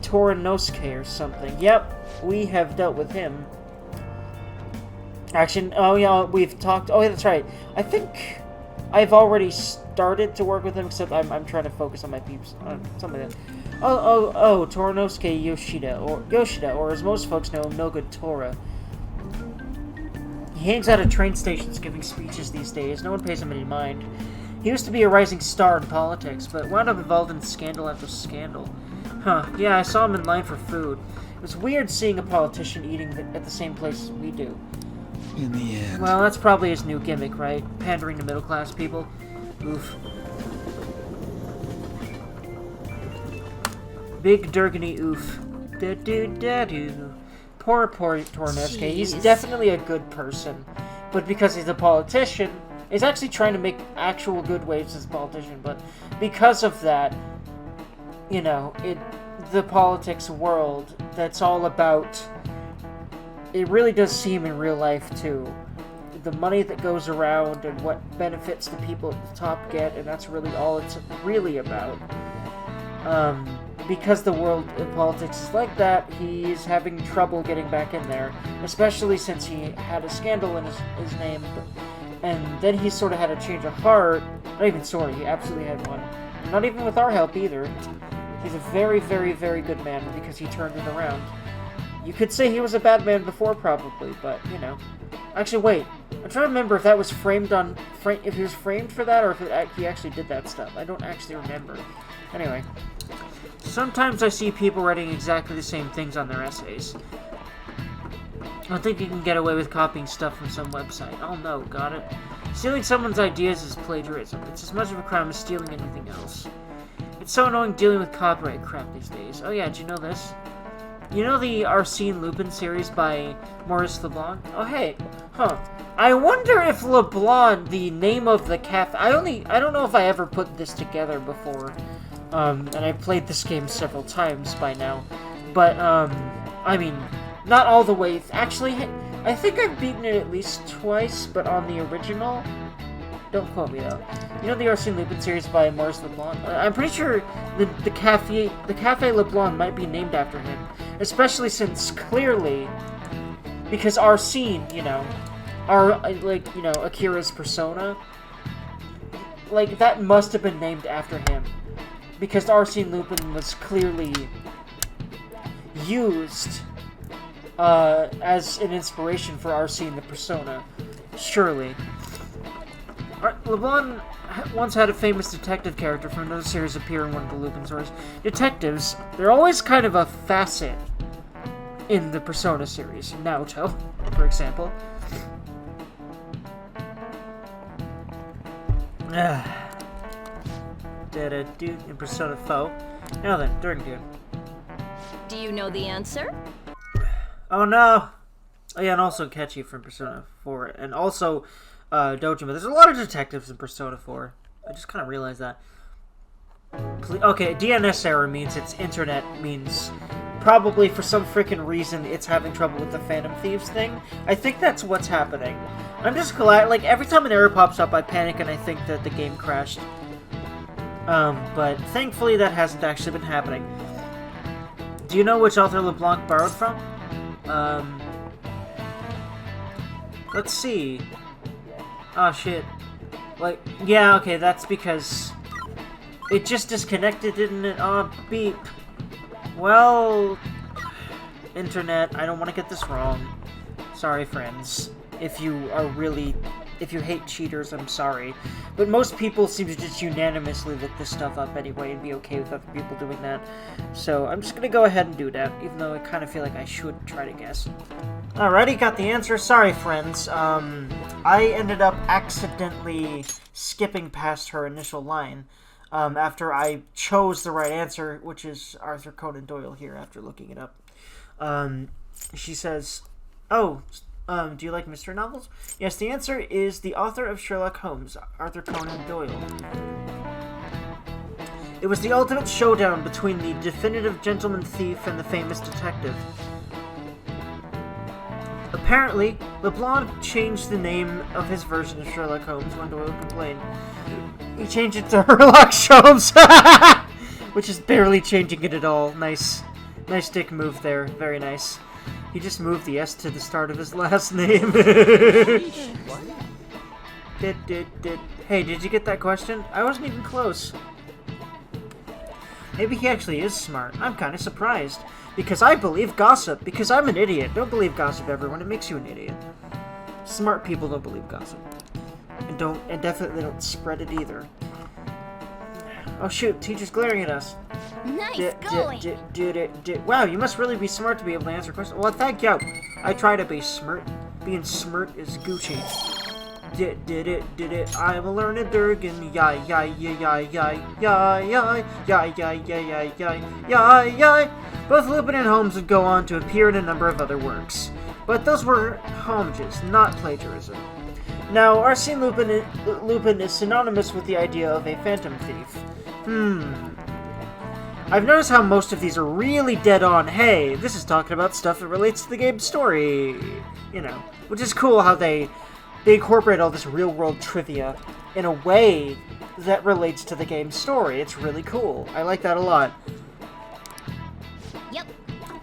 Torinosuke or something. Yep, we have dealt with him. Actually, oh yeah, we've talked. Oh yeah, that's right. I think I've already started to work with him, except I'm trying to focus on my peeps. Something like that. Oh, Torinosuke Yoshida, or as most folks know him, No Good Tora. He hangs out at train stations giving speeches these days. No one pays him any mind. He used to be a rising star in politics, but wound up involved in scandal after scandal. Huh, yeah, I saw him in line for food. It was weird seeing a politician eating at the same place as we do. In the end. Well, that's probably his new gimmick, right? Pandering to middle-class people. Oof. Big Dergy oof. Da-do-da-do. Poor Torinosuke. He's definitely a good person. But because he's a politician, he's actually trying to make actual good waves as a politician, but because of that, you know, the politics world, that's all about, it really does seem in real life too, the money that goes around and what benefits the people at the top get, and that's really all it's really about. Because the world of politics is like that, he's having trouble getting back in there, especially since he had a scandal in his name, and then he sort of had a change of heart. Not even sort of, he absolutely had one. Not even with our help either. He's a very, very, very good man because he turned it around. You could say he was a bad man before, probably, but, you know. Actually, wait. I'm trying to remember if that was framed on... if he was framed for that, or if he actually did that stuff. I don't actually remember. Anyway. Sometimes I see people writing exactly the same things on their essays. I think you can get away with copying stuff from some website. Oh no, got it. Stealing someone's ideas is plagiarism. It's as much of a crime as stealing anything else. It's so annoying dealing with copyright crap these days. Oh yeah, did you know this? You know the Arsène Lupin series by Maurice Leblanc? Oh hey, huh. I wonder if Leblanc, the name of the cafe... I don't know if I ever put this together before. And I've played this game several times by now. But, I mean, not all the way. Actually, I think I've beaten it at least twice, but on the original. Don't quote me though. You know the Arsène Lupin series by Maurice Leblanc? I'm pretty sure the Cafe Leblanc might be named after him. Especially since, clearly, because Arsène, you know, Akira's persona, like, that must have been named after him. Because Arsène Lupin was clearly used as an inspiration for Arsène the persona. Surely. Leblanc once had a famous detective character from another series appear in one of the Lupin stories. Detectives, they're always kind of a facet in the Persona series. Naoto, for example. In Persona 4. Now then, Dergy. Do you know the answer? Oh no! Oh yeah, and also Ketchy from Persona 4. And also, Dojima. There's a lot of detectives in Persona 4. I just kind of realized that. Okay, DNS error means its internet means probably for some freaking reason it's having trouble with the Phantom Thieves thing. I think that's what's happening. I'm just glad, like, every time an error pops up I panic and I think that the game crashed. But thankfully that hasn't actually been happening. Do you know which author LeBlanc borrowed from? Let's see. Oh shit. Like, yeah, okay, that's because it just disconnected, didn't it? Oh, beep. Well, internet, I don't want to get this wrong. Sorry, friends. If you hate cheaters, I'm sorry. But most people seem to just unanimously look this stuff up anyway and be okay with other people doing that. So I'm just gonna go ahead and do that, even though I kind of feel like I should try to guess. Alrighty, got the answer. Sorry, friends. I ended up accidentally skipping past her initial line after I chose the right answer, which is Arthur Conan Doyle here after looking it up. She says, oh, do you like mystery novels? Yes, the answer is the author of Sherlock Holmes, Arthur Conan Doyle. It was the ultimate showdown between the definitive gentleman thief and the famous detective. Apparently, LeBlanc changed the name of his version of Sherlock Holmes when Doyle complained. He changed it to Sherlock Holmes, which is barely changing it at all. Nice dick move there. Very nice. He just moved the S to the start of his last name. Hey, did you get that question? I wasn't even close. Maybe he actually is smart. I'm kind of surprised. Because I believe gossip. Because I'm an idiot. Don't believe gossip, everyone. It makes you an idiot. Smart people don't believe gossip. And definitely don't spread it either. Oh shoot, teacher's glaring at us. Nice going! Wow, you must really be smart to be able to answer questions. Well, thank you. I try to be smart. Being smart is Gucci. Did it. I'm a learned Durgan. Yay. Both Lupin and Holmes would go on to appear in a number of other works. But those were homages, not plagiarism. Now, Arsène Lupin is synonymous with the idea of a phantom thief. I've noticed how most of these are really dead on, hey, this is talking about stuff that relates to the game's story, you know, which is cool how they incorporate all this real-world trivia in a way that relates to the game's story. It's really cool. I like that a lot. Yep.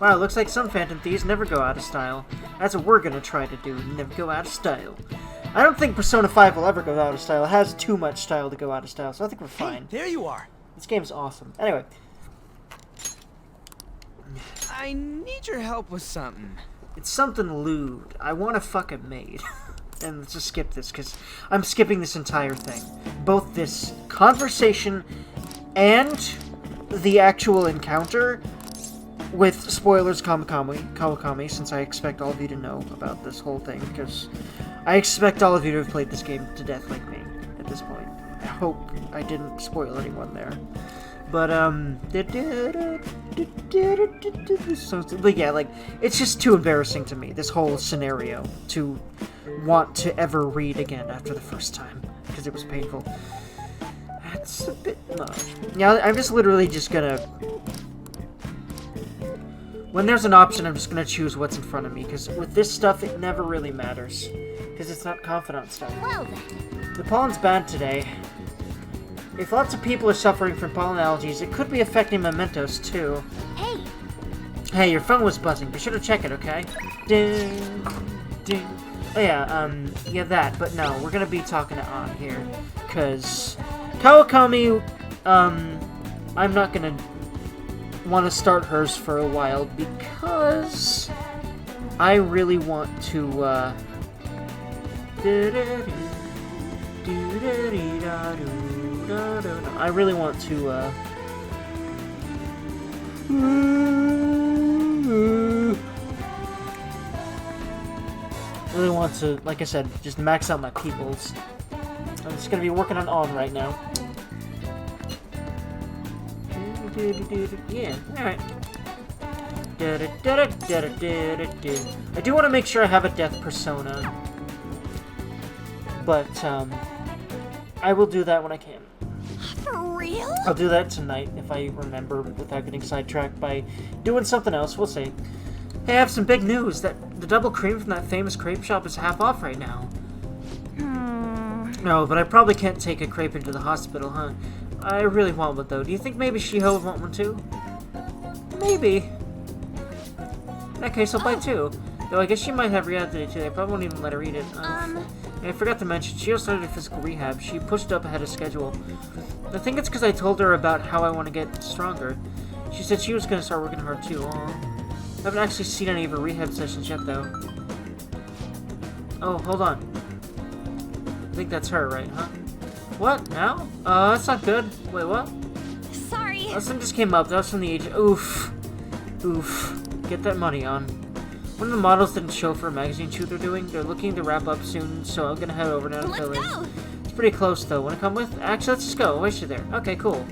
Wow, looks like some Phantom Thieves never go out of style. That's what we're gonna try to do, never go out of style. I don't think Persona 5 will ever go out of style. It has too much style to go out of style, so I think we're fine. Hey, there you are. This game's awesome. Anyway, I need your help with something. It's something lewd. I want a fucking maid. And let's just skip this, because I'm skipping this entire thing. Both this conversation and the actual encounter with spoilers Kawakami, since I expect all of you to know about this whole thing, because I expect all of you to have played this game to death like me at this point. I hope I didn't spoil anyone there. But, but yeah, like, it's just too embarrassing to me, this whole scenario, to want to ever read again after the first time, because it was painful. That's a bit much. Yeah, I'm just literally just gonna... When there's an option, I'm just gonna choose what's in front of me, because with this stuff, it never really matters, because it's not confidant stuff. Well then. The pollen's bad today. If lots of people are suffering from pollen allergies, it could be affecting mementos, too. Hey! Hey, your phone was buzzing. Be sure to check it, okay? Ding, ding. Oh yeah, yeah, that. But no, we're gonna be talking to An here. Because Kawakami, I'm not gonna want to start hers for a while because I really want to, I really want to, like I said, just max out my peoples. I'm just gonna be working on right now. Yeah, alright. I do want to make sure I have a death persona. But, I will do that when I can. For real? I'll do that tonight if I remember without getting sidetracked by doing something else. We'll see. Hey, I have some big news. That the double cream from that famous crepe shop is half off right now. No, but I probably can't take a crepe into the hospital, huh? I really want one, though. Do you think maybe Shiho would want one, too? Maybe. In that case, I'll buy two. Though I guess she might have rehab today, too. I probably won't even let her eat it. And I forgot to mention, Shiho started physical rehab. She pushed up ahead of schedule. I think it's because I told her about how I want to get stronger. She said she was going to start working hard, too. Aww. I haven't actually seen any of her rehab sessions yet, though. Oh, hold on. I think that's her, right, huh? What? Now? That's not good. Wait, what? Sorry. Something just came up. That was from the agent. Oof. Oof. Get that money on. One of the models didn't show for a magazine shoot they're doing. They're looking to wrap up soon, so I'm gonna head over now to Let's Village. go. It's pretty close, though. Wanna come with? Actually, let's just go. Wait, you there. Okay, cool.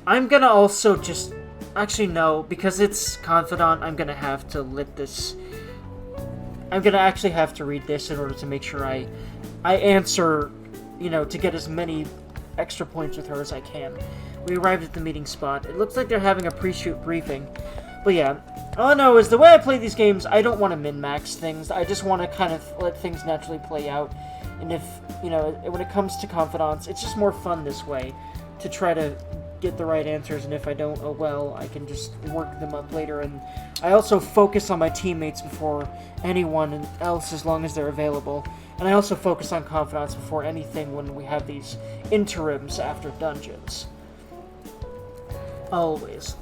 I'm gonna also just... Actually, no. Because it's Confidant, I'm gonna have to let this... I'm gonna actually have to read this in order to make sure I answer, you know, to get as many extra points with her as I can. We arrived at the meeting spot. It looks like they're having a pre-shoot briefing. But yeah, all I know is the way I play these games, I don't want to min-max things. I just want to kind of let things naturally play out. And if, you know, when it comes to Confidants, it's just more fun this way to try to get the right answers, and if I don't, oh well, I can just work them up later. And I also focus on my teammates before anyone else as long as they're available. And I also focus on Confidants before anything when we have these interims after dungeons. Always.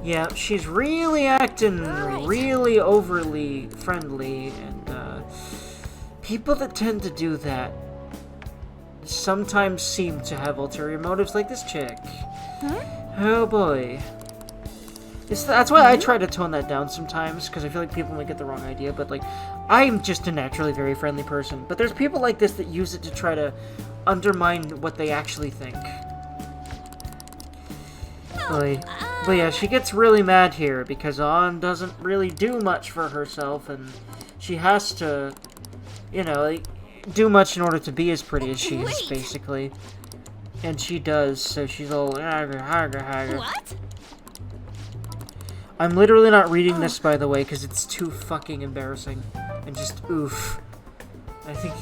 Yeah, she's really acting really overly friendly, and people that tend to do that sometimes seem to have ulterior motives, like this chick. Oh boy. That's why I try to tone that down sometimes, because I feel like people might get the wrong idea, but like, I'm just a naturally very friendly person. But there's people like this that use it to try to undermine what they actually think. Boy. But yeah, she gets really mad here, because An doesn't really do much for herself, and she has to, you know, like, do much in order to be as pretty as she is, basically. And she does, so she's all... What? I'm literally not reading this, by the way, because it's too fucking embarrassing. And just, oof. I think...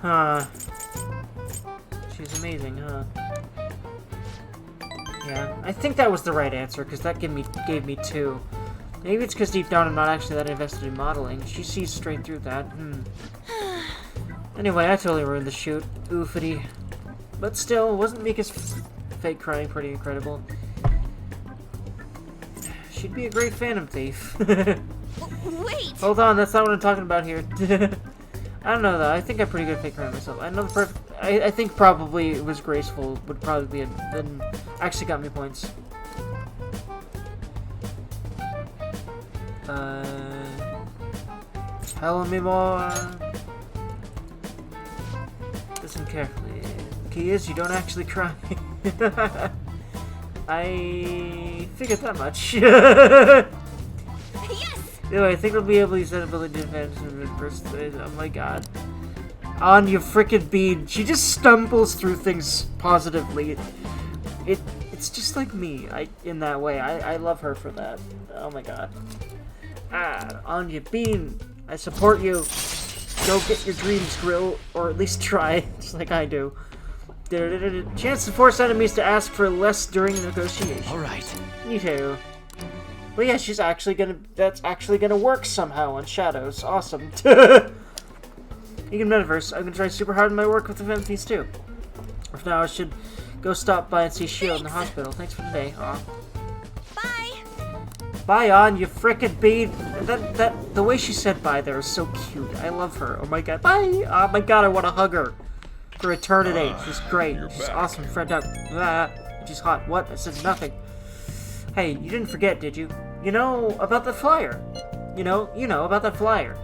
Huh. She's amazing, huh? Yeah, I think that was the right answer, because that gave me two. Maybe it's because deep down I'm not actually that invested in modeling. She sees straight through that. Anyway, I totally ruined the shoot. Oofity. But still, wasn't Mika's fake crying pretty incredible? She'd be a great Phantom Thief. Wait! Hold on, that's not what I'm talking about here. I don't know though. I think I'm pretty good at fake crying myself. I know the perfect. I think probably it was graceful would probably be then actually got me points. Tell me more. Listen carefully. The key is you don't actually cry. I figured that much. Yes! Anyway, I think we'll be able to use that ability to advance in the first phase. Oh my god. On your frickin' bead. She just stumbles through things positively. It's just like me. In that way. I love her for that. Oh my god. On your bean. I support you. Go get your dreams, Grill, or at least try, just like I do. Chance to force enemies to ask for less during negotiation. Alright. Neato. But yeah, that's actually gonna work somehow on Shadows. Awesome. You can metaverse. I'm gonna try super hard in my work with the Femties too. For now, I should go stop by and see Shield in the hospital. Thanks for today. Aw. Bye! Bye, on you frickin' bead. The way she said bye there is so cute. I love her. Oh my god. Bye! Oh my god, I want to hug her. For eternity. She's great. She's awesome. Friend up. She's hot. What? I said nothing. Hey, you didn't forget, did you? You know about the flyer. You know about that flyer.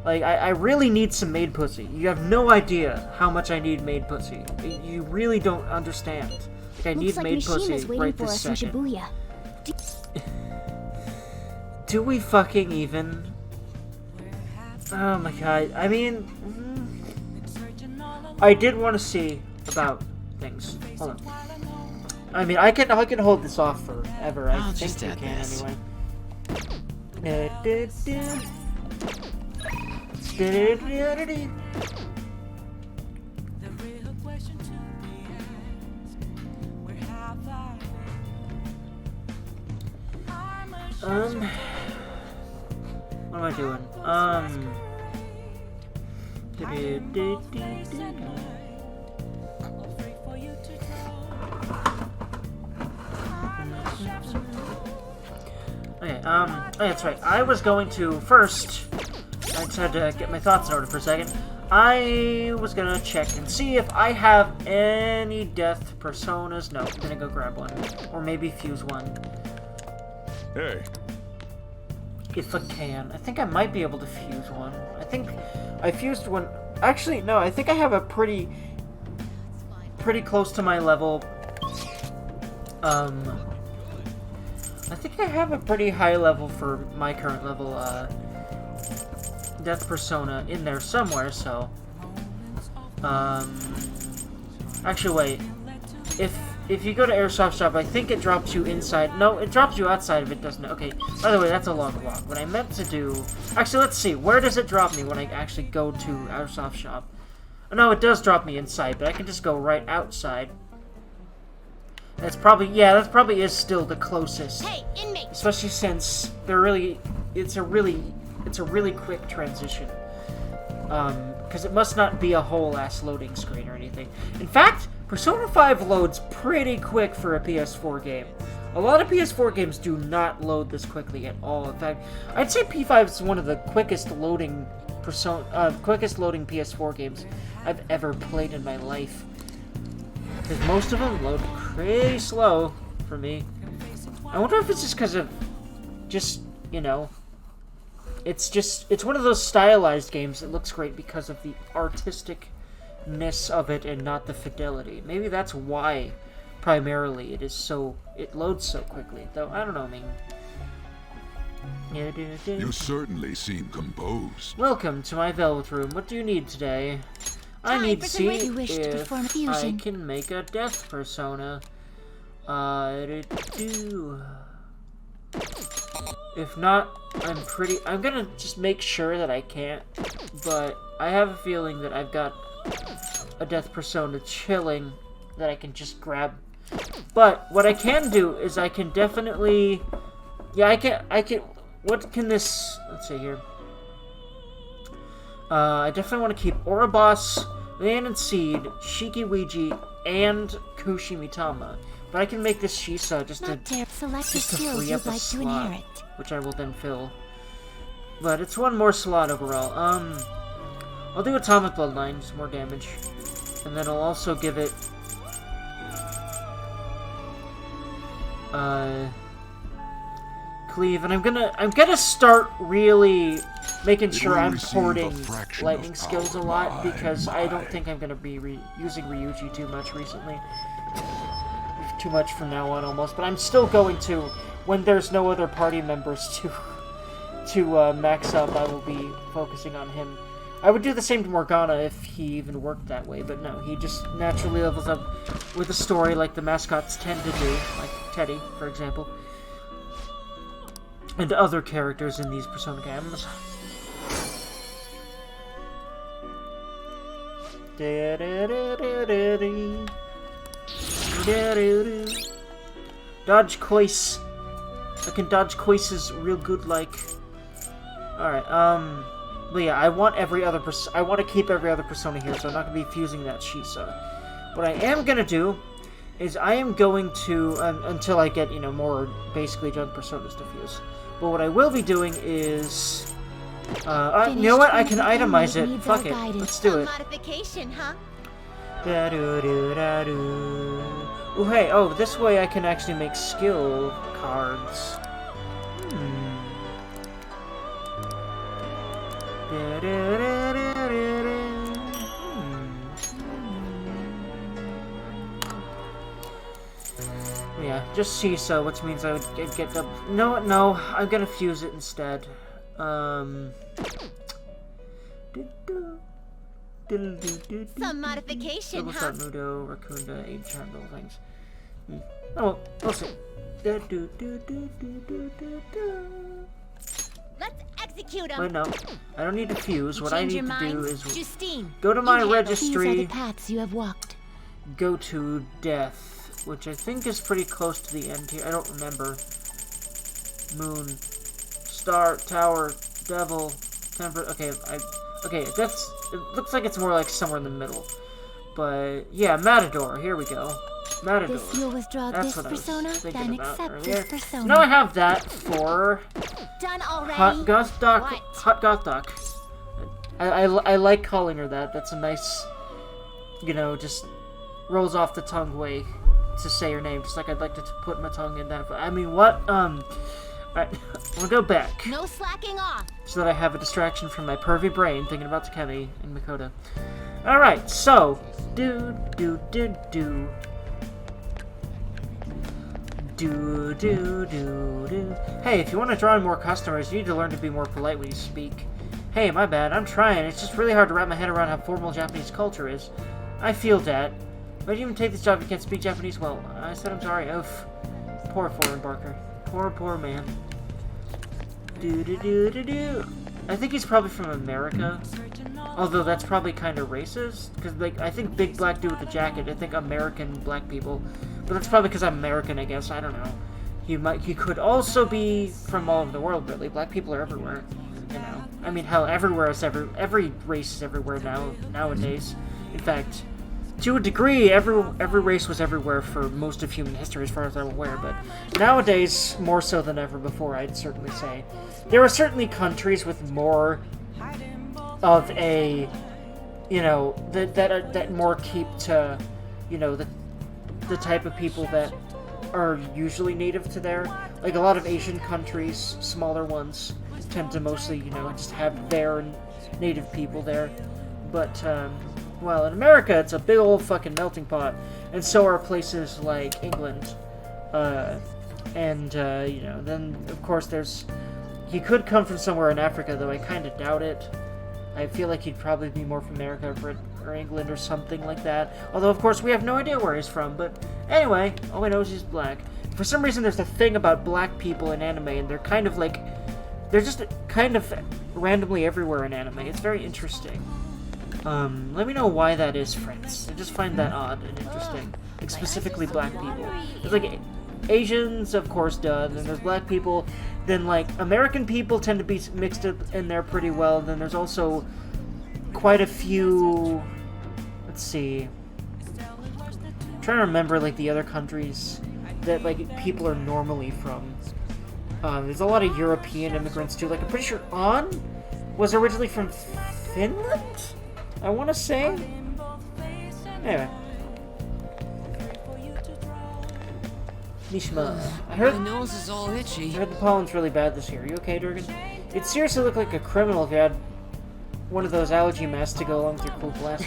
Like, I really need some maid pussy. You have no idea how much I need maid pussy. You really don't understand. Like, I need maid pussy right this second. Do we fucking even? Oh my god. I mean, I did want to see about things. Hold on. I mean, I can hold this off forever. I think you can anyway. What am I doing? Okay, oh, that's right. I was going to first. I just had to get my thoughts in order for a second. I was gonna check and see if I have any death personas. No, I'm gonna go grab one. Or maybe fuse one. Hey. If I can. I think I might be able to fuse one. I think I fused one. Actually, no, I think I have a pretty close to my level. I think I have a pretty high level for my current level, death persona in there somewhere, so. Actually, wait. If you go to Airsoft Shop, I think it drops you inside. No, it drops you outside of it, doesn't it? Okay, by the way, that's a long block. What I meant to do... Actually, let's see. Where does it drop me when I actually go to Airsoft Shop? Oh, no, it does drop me inside, but I can just go right outside. That's probably... Yeah, that probably is still the closest. Hey, inmate! Especially since they're really... It's a really quick transition. Because it must not be a whole-ass loading screen or anything. In fact... Persona 5 loads pretty quick for a PS4 game. A lot of PS4 games do not load this quickly at all. In fact, I'd say P5 is one of the quickest loading PS4 games I've ever played in my life. Because most of them load pretty slow for me. I wonder if it's just because of it's one of those stylized games that looks great because of the artisticness of it and not the fidelity. Maybe that's why primarily it loads so quickly, though I don't know. You certainly seem composed. Welcome to my velvet room. What do you need today? I need to see if I can make a death persona. If not, I'm gonna just make sure that I can't, but I have a feeling that I've got a death persona chilling that I can just grab. But what I can do is I can definitely, I can, what can this, let's see here. I definitely want to keep Ouroboros, Land and Seed, Shiki Ouija, and Kushimitama. But I can make this Shisa just to Select the just to skills free you'd up a like to slot, inherit. which I will then fill. But it's one more slot overall. I'll do Atomic Bloodline, just more damage. And then I'll also give it... Cleave, and I'm gonna start really making sure I'm porting lightning skills a lot, because I don't think I'm gonna be using Ryuji too much recently. Too much from now on, almost. But I'm still going to, when there's no other party members to max up, I will be focusing on him. I would do the same to Morgana if he even worked that way, but no, he just naturally levels up with a story like the mascots tend to do, like Teddy, for example. And other characters in these Persona games. Dodge Kois. I can dodge Koises real good, like. Alright, but yeah, I want to keep every other Persona here, so I'm not gonna be fusing that Shisa. What I am gonna do is I am going to, until I get, more basically junk Personas to fuse. But what I will be doing is, you know what? I can itemize it. Fuck it. Let's do it. Modification, huh? Oh, hey. Oh, this way I can actually make skill cards. Yeah, just Shisa, which means I would get double. No, I'm gonna fuse it instead. Some modification, Double huh? shot Mudo, Raccoonda, 8 charm little things. Oh, well, we'll see. Let's execute Wait, no. I don't need to fuse. What I need to do is Justine, go to my these are registry, the paths you have walked. go to death, which I think is pretty close to the end here. I don't remember. Moon, star, tower, devil, temper. Okay, that's. It looks like it's more like somewhere in the middle. But yeah, Matador. Here we go. Matador. If you'll withdraw That's this what I was persona, thinking then about accept earlier. this persona. So now I have that for Done already? Hot Goth Doc. What? Hot Goth Doc. I like calling her that. That's a nice, just rolls off the tongue way to say her name. Just like I'd like to put my tongue in that. I mean, what? Alright, we'll go back. No slacking off. So that I have a distraction from my pervy brain thinking about Takemi and Makoto. Alright, so. Do. Hey, if you want to draw in more customers, you need to learn to be more polite when you speak. Hey, my bad, I'm trying. It's just really hard to wrap my head around how formal Japanese culture is. I feel that. Why do you even take this job if you can't speak Japanese well? I said I'm sorry. Oof. Poor foreign barker. Poor man. I think he's probably from America. Although that's probably kind of racist. Because, I think big black dude with the jacket, I think American black people. But that's probably because I'm American, I guess. I don't know. He could also be from all over the world, really. Black people are everywhere. I mean, hell, every race is everywhere nowadays. In fact, to a degree, every race was everywhere for most of human history, as far as I'm aware. But nowadays, more so than ever before, I'd certainly say. There are certainly countries with more of a, that more keep to, the type of people that are usually native to there. Like a lot of Asian countries, smaller ones, tend to mostly, just have their native people there. But, well, in America, it's a big old fucking melting pot. And so are places like England. Then, of course, he could come from somewhere in Africa, though I kind of doubt it. I feel like he'd probably be more from America or England or something like that. Although, of course, we have no idea where he's from. But anyway, all we know is he's black. For some reason, there's a thing about black people in anime, and they're kind of like... They're just kind of randomly everywhere in anime. It's very interesting. Let me know why that is, friends. I just find that odd and interesting. Like, specifically black people. It's like... Asians, of course, duh. Then there's black people. Then, American people tend to be mixed up in there pretty well. Then there's also quite a few... Let's see. trying to remember, like, the other countries that, like, people are normally from. There's a lot of European immigrants, too. Like, I'm pretty sure An was originally from Finland? I want to say? Anyway. Nishma, I heard... My nose is all itchy. I heard the pollen's really bad this year. You okay, Dergy? It seriously looked like a criminal if you had one of those allergy masks to go along with your cool glasses.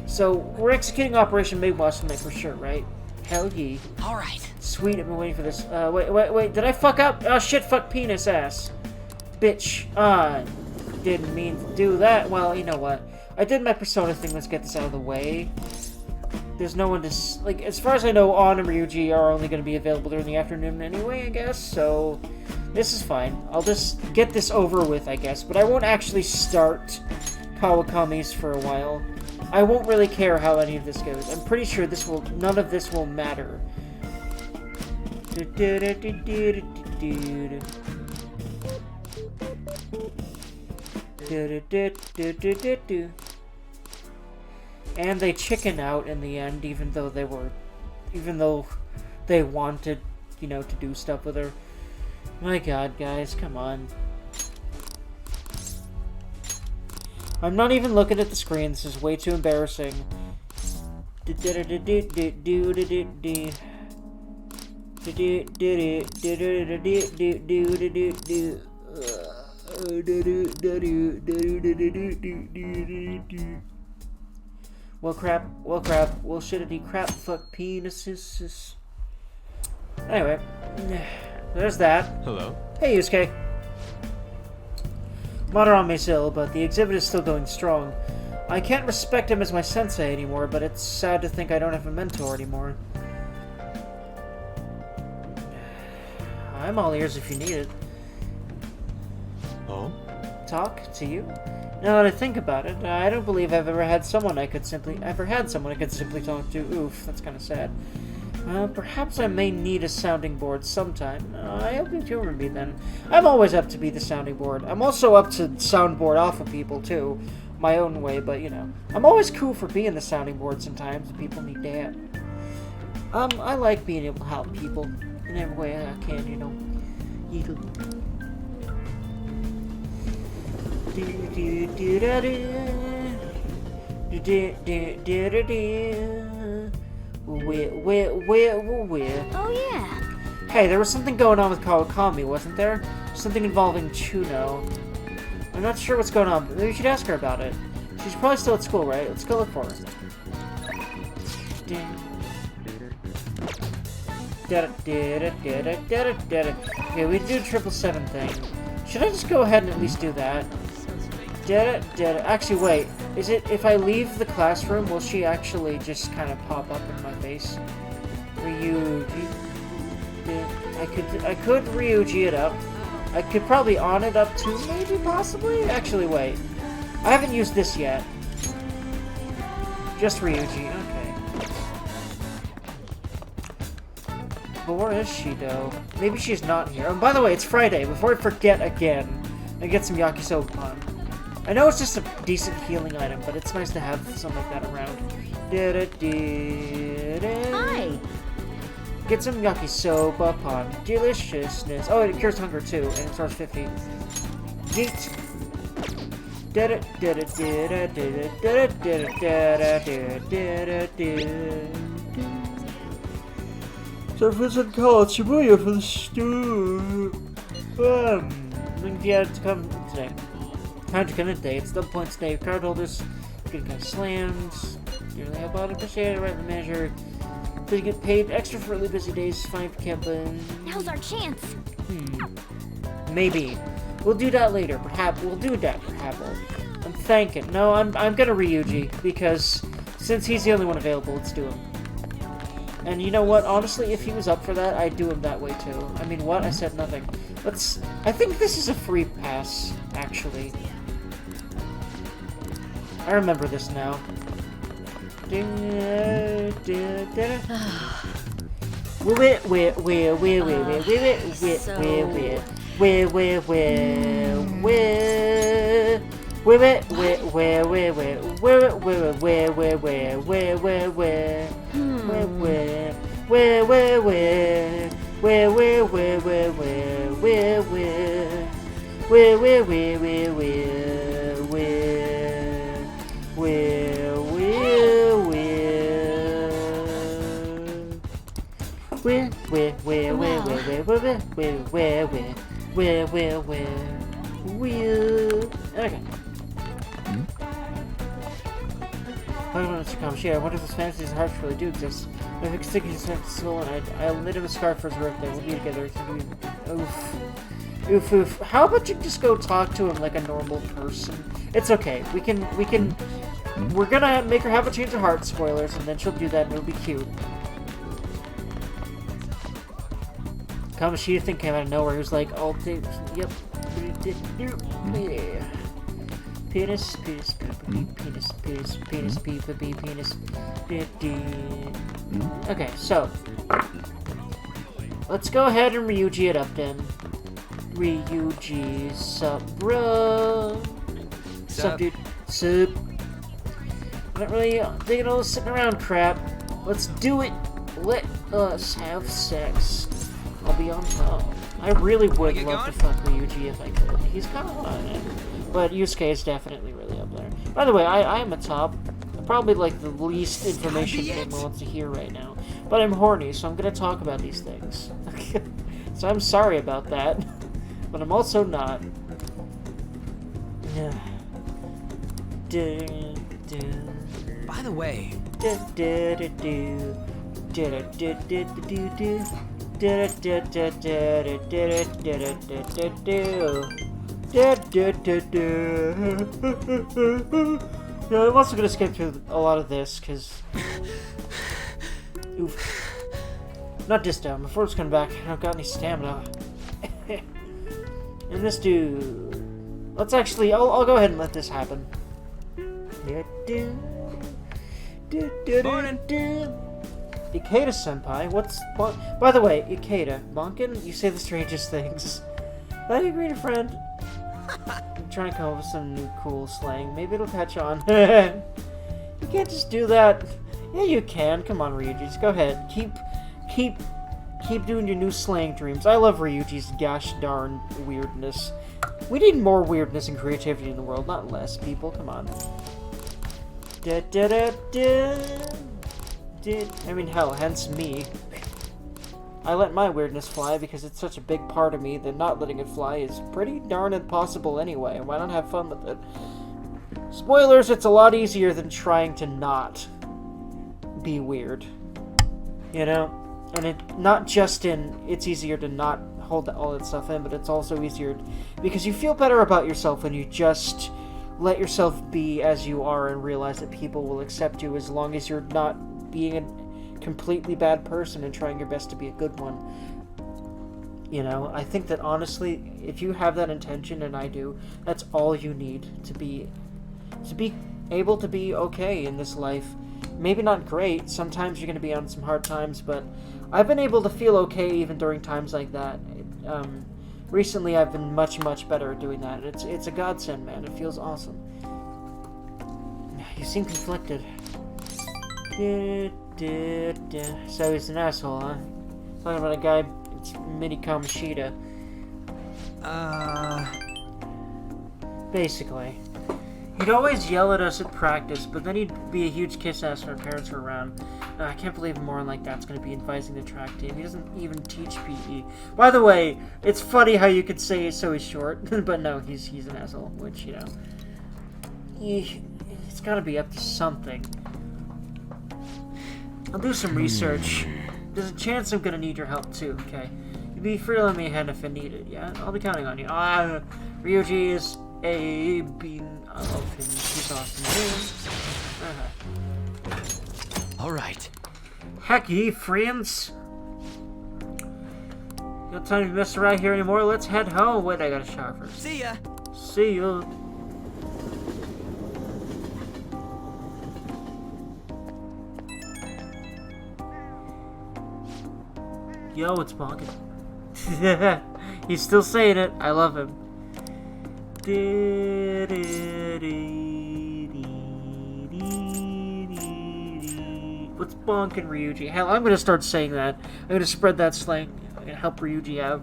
So, we're executing Operation Big Boss tonight for sure, right? Hell yeah. Alright. Sweet, I've been waiting for this. Wait, did I fuck up? Oh shit, fuck penis ass. Bitch. Didn't mean to do that. Well, you know what? I did my Persona thing, let's get this out of the way. There's no one to... Like, as far as I know, An and Ryuji are only going to be available during the afternoon anyway, I guess, so... This is fine. I'll just get this over with, I guess, but I won't actually start Kawakami's for a while. I won't really care how any of this goes. I'm pretty sure none of this will matter. And they chicken out in the end, even though they wanted, you know, to do stuff with her. My god, guys, come on. I'm not even looking at the screen, this is way too embarrassing. Well crap, well shittity crap, fuck penises. Anyway, there's that. Hello. Hey Yusuke. Madoran may still, but the exhibit is still going strong. I can't respect him as my sensei anymore, but it's sad to think I don't have a mentor anymore. I'm all ears if you need it. Oh? Talk to you? Now that I think about it, I don't believe I've ever had someone I could simply talk to. Oof, that's kind of sad. Perhaps I may need a sounding board sometime. I hope you humor me then. I'm always up to be the sounding board. I'm also up to soundboard off of people too, my own way. But you know, I'm always cool for being the sounding board sometimes. People need that. I like being able to help people in every way I can. You know. Oh, yeah. Hey, there was something going on with Kawakami, wasn't there? Something involving Chuno. I'm not sure what's going on, but maybe we should ask her about it. She's probably still at school, right? Let's go look for her. Okay, we do 777 thing. Should I just go ahead and at least do that? Actually, wait. Is it if I leave the classroom, will she actually just kind of pop up in my face? Ryuji. I could Ryuji it up. I could probably on it up too, maybe, possibly? Actually, wait. I haven't used this yet. Just Ryuji, okay. But where is she, though? Maybe she's not here. Oh, by the way, it's Friday. Before I forget again, I get some yakisoba on. I know it's just a decent healing item, but it's nice to have something like that around. Hi. Get some yakisoba upon deliciousness. Oh, it cures hunger too, and it starts 50. Yeet. So visit college Shibuya for the stew. Yeah, to come today. Time to come in today. It's double points day. Card holders getting kind of slammed. You really help out. Appreciate it. Right in the measure. Please get paid extra for really busy days. Fine if you can't, but... Now's our chance. Maybe. We'll do that later. Perhaps. We'll do that. Perhaps. I'm thanking. No, I'm gonna Ryuji. Because since he's the only one available, let's do him. And you know what? Honestly, if he was up for that, I'd do him that way too. I mean, what? I said nothing. Let's... I think this is a free pass, actually. I remember this now. Okay. Mr. Kamoshida, I wonder if his fantasies and hearts really do exist. If I could stick his soul and I'll knit him a scarf for his birthday. We'll be together. Oof. Oof, oof. How about you just go talk to him like a normal person? It's okay. We're gonna make her have a change of heart, spoilers, and then she'll do that and it'll be cute. Kamoshida thing came out of nowhere. He was like, all things, yep. Yeah. Penis. Okay, so let's go ahead and Ryuji it up then. Ryuji, sup, bro? Sup, dude? Sup? I'm not really digging all this sitting around crap. Let's do it. Let us have sex. I'll be on top. I really would love to fuck Ryuji if I could. He's kind of on it. But Yusuke is definitely really up there. By the way, I am a top. Probably like the least information anyone wants to hear right now. But I'm horny, so I'm gonna talk about these things. So I'm sorry about that. But I'm also not. By the way, Yeah, I'm also gonna skip through a lot of this, cause oof. Not this down, before it's coming back, I don't got any stamina. And this dude, let's actually, I'll go ahead and let this happen. Morning. Ikeda-senpai, by the way, Ikeda, Monkin, you say the strangest things. Glad you agreed, friend. I'm trying to come up with some new cool slang. Maybe it'll catch on. You can't just do that. Yeah, you can. Come on, Ryuji. Just go ahead. Keep doing your new slang dreams. I love Ryuji's gosh darn weirdness. We need more weirdness and creativity in the world, not less, people. Come on. I mean, hell, hence me. I let my weirdness fly because it's such a big part of me that not letting it fly is pretty darn impossible anyway. Why not have fun with it? Spoilers, it's a lot easier than trying to not be weird. You know? And it not just in it's easier to not hold all that stuff in, but it's also easier because you feel better about yourself when you just let yourself be as you are and realize that people will accept you as long as you're not being a completely bad person and trying your best to be a good one. You know, I think that honestly, if you have that intention, and I do, that's all you need to be able to be okay in this life. Maybe not great, sometimes you're going to be on some hard times, but I've been able to feel okay even during times like that. Recently I've been much better at doing that. It's a godsend, man. It feels awesome. You seem conflicted. So he's an asshole, huh? Talking about a guy, it's Mini Kamoshida. Basically. He'd always yell at us at practice, but then he'd be a huge kiss-ass when our parents were around. I can't believe a moron like that's going to be advising the track team. He doesn't even teach PE. By the way, it's funny how you could say so he's short, but no, he's an asshole, which, you know, it's got to be up to something. I'll do some research. There's a chance I'm going to need your help, too, okay? You'd be free to let me a hand if I need it, yeah? I'll be counting on you. Ryuji is a bean. I love him. He's awesome. all right. Heck ye, friends. No time to mess around here anymore. Let's head home. Wait, I gotta shower first. See ya. See ya. Yo, it's Bonkin. He's still saying it. I love him. What's bonkin' Ryuji? Hell, I'm gonna start saying that. I'm gonna spread that slang. I'm gonna help Ryuji out.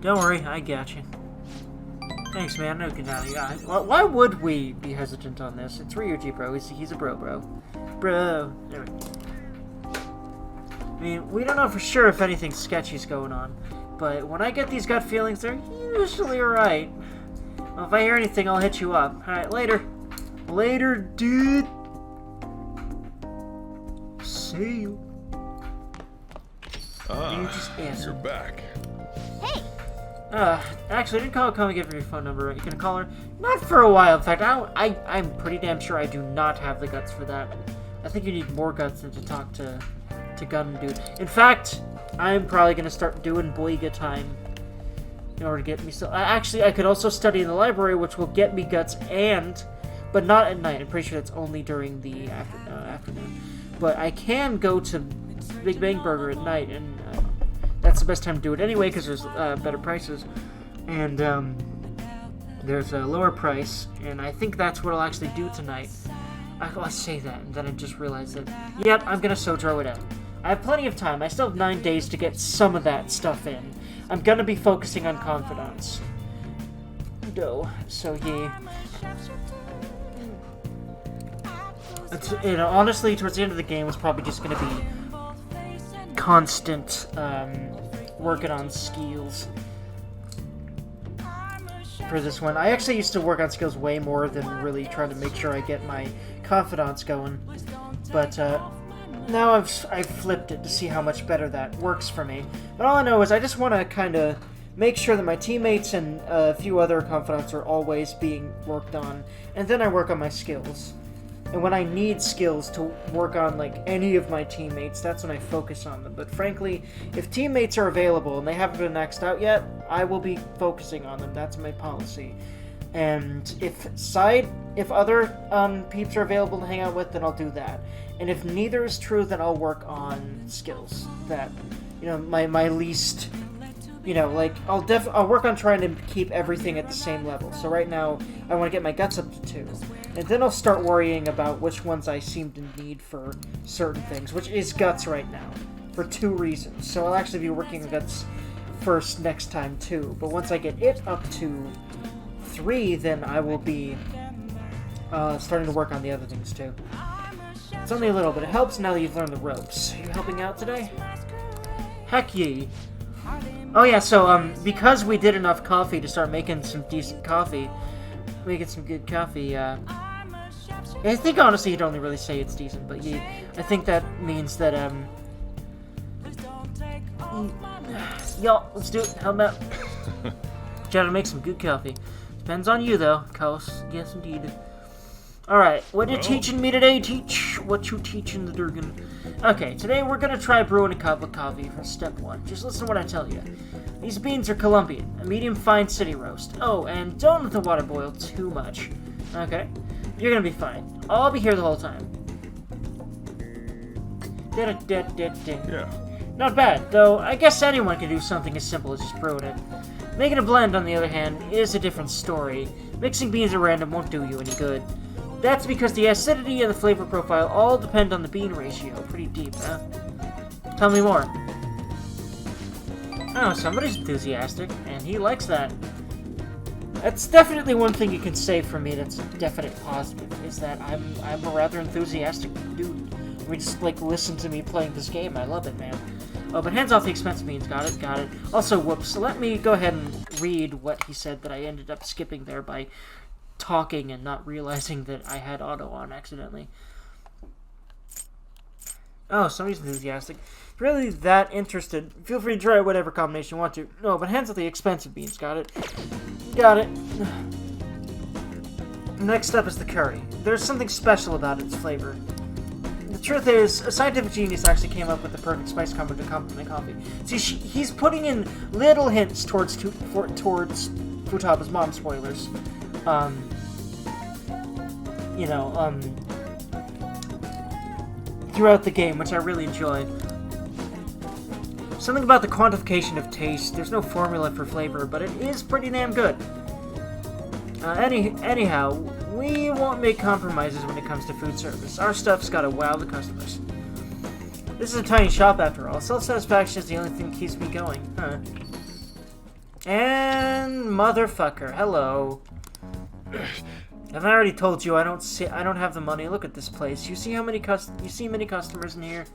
Don't worry, I got you. Thanks, man. No good out. Yeah. Why would we be hesitant on this? It's Ryuji, bro. He's a bro. Bro. There we go. I mean, we don't know for sure if anything sketchy's going on, but when I get these gut feelings, they're usually right. Well, if I hear anything, I'll hit you up. Alright, later. Later, dude. See you. You just You're answered. back. Actually, I didn't call and get for your phone number. You can call her? Not for a while. In fact, I'm pretty damn sure I do not have the guts for that. I think you need more guts than to talk to Gun Dude. In fact, I'm probably going to start doing Boiga time in order to get me still. Actually, I could also study in the library, which will get me guts but not at night. I'm pretty sure that's only during the afternoon. But I can go to Big Bang Burger at night, and that's the best time to do it anyway, because there's better prices. And there's a lower price, and I think that's what I'll actually do tonight. I say that, and then I just realized that, yep, I'm going to Sojiro it out. I have plenty of time. I still have 9 days to get some of that stuff in. I'm going to be focusing on confidants. So, yeah. Honestly, towards the end of the game, it's probably just going to be constant working on skills for this one. I actually used to work on skills way more than really trying to make sure I get my confidants going, but now I've flipped it to see how much better that works for me. But all I know is I just want to kind of make sure that my teammates and a few other confidants are always being worked on, and then I work on my skills. And when I need skills to work on, like, any of my teammates, that's when I focus on them. But frankly, if teammates are available and they haven't been maxed out yet, I will be focusing on them. That's my policy. And if other peeps are available to hang out with, then I'll do that. And if neither is true, then I'll work on skills. That, my least... I'll work on trying to keep everything at the same level. So right now, I want to get my guts up to 2. And then I'll start worrying about which ones I seem to need for certain things, which is guts right now, for 2 reasons. So I'll actually be working on guts first next time too. But once I get it up to 3, then I will be starting to work on the other things too. It's only a little, but it helps now that you've learned the ropes. Are you helping out today? Heck ye. Oh yeah, so because we did enough coffee to start making some decent coffee, making some good coffee, I think honestly you'd only really say it's decent, but I think that means that, y'all, let's do it, how about, gotta make some good coffee. Depends on you though, cause, yes indeed. Alright, what you teaching me today, Teach? What you teaching the Durgan? Okay, today we're gonna try brewing a cup of coffee for step 1. Just listen to what I tell you. These beans are Colombian, a medium fine city roast. Oh, and don't let the water boil too much. Okay? You're gonna be fine. I'll be here the whole time. Yeah. Not bad, though I guess anyone can do something as simple as just brewing it. Making a blend, on the other hand, is a different story. Mixing beans at random won't do you any good. That's because the acidity and the flavor profile all depend on the bean ratio. Pretty deep, huh? Tell me more. Oh, somebody's enthusiastic, and he likes that. That's definitely one thing you can say for me that's a definite positive, is that I'm a rather enthusiastic dude. I mean, just, listen to me playing this game. I love it, man. Oh, but hands off the expensive beans. Got it. Also, whoops, let me go ahead and read what he said that I ended up skipping there by talking and not realizing that I had auto on accidentally. Oh, somebody's enthusiastic. If you're really that interested, feel free to try whatever combination you want to. No, but hands off the expensive beans. Got it. Next up is the curry. There's something special about its flavor. The truth is, a scientific genius actually came up with the perfect spice combo to complement coffee. See, he's putting in little hints towards Futaba's mom, spoilers. Throughout the game, which I really enjoy. Something about the quantification of taste. There's no formula for flavor, but it is pretty damn good. Anyhow, we won't make compromises when it comes to food service. Our stuff's gotta wow the customers. This is a tiny shop after all. Self-satisfaction is the only thing that keeps me going, huh? And motherfucker, hello. Have I already told you I don't have the money? Look at this place. You see many customers in here?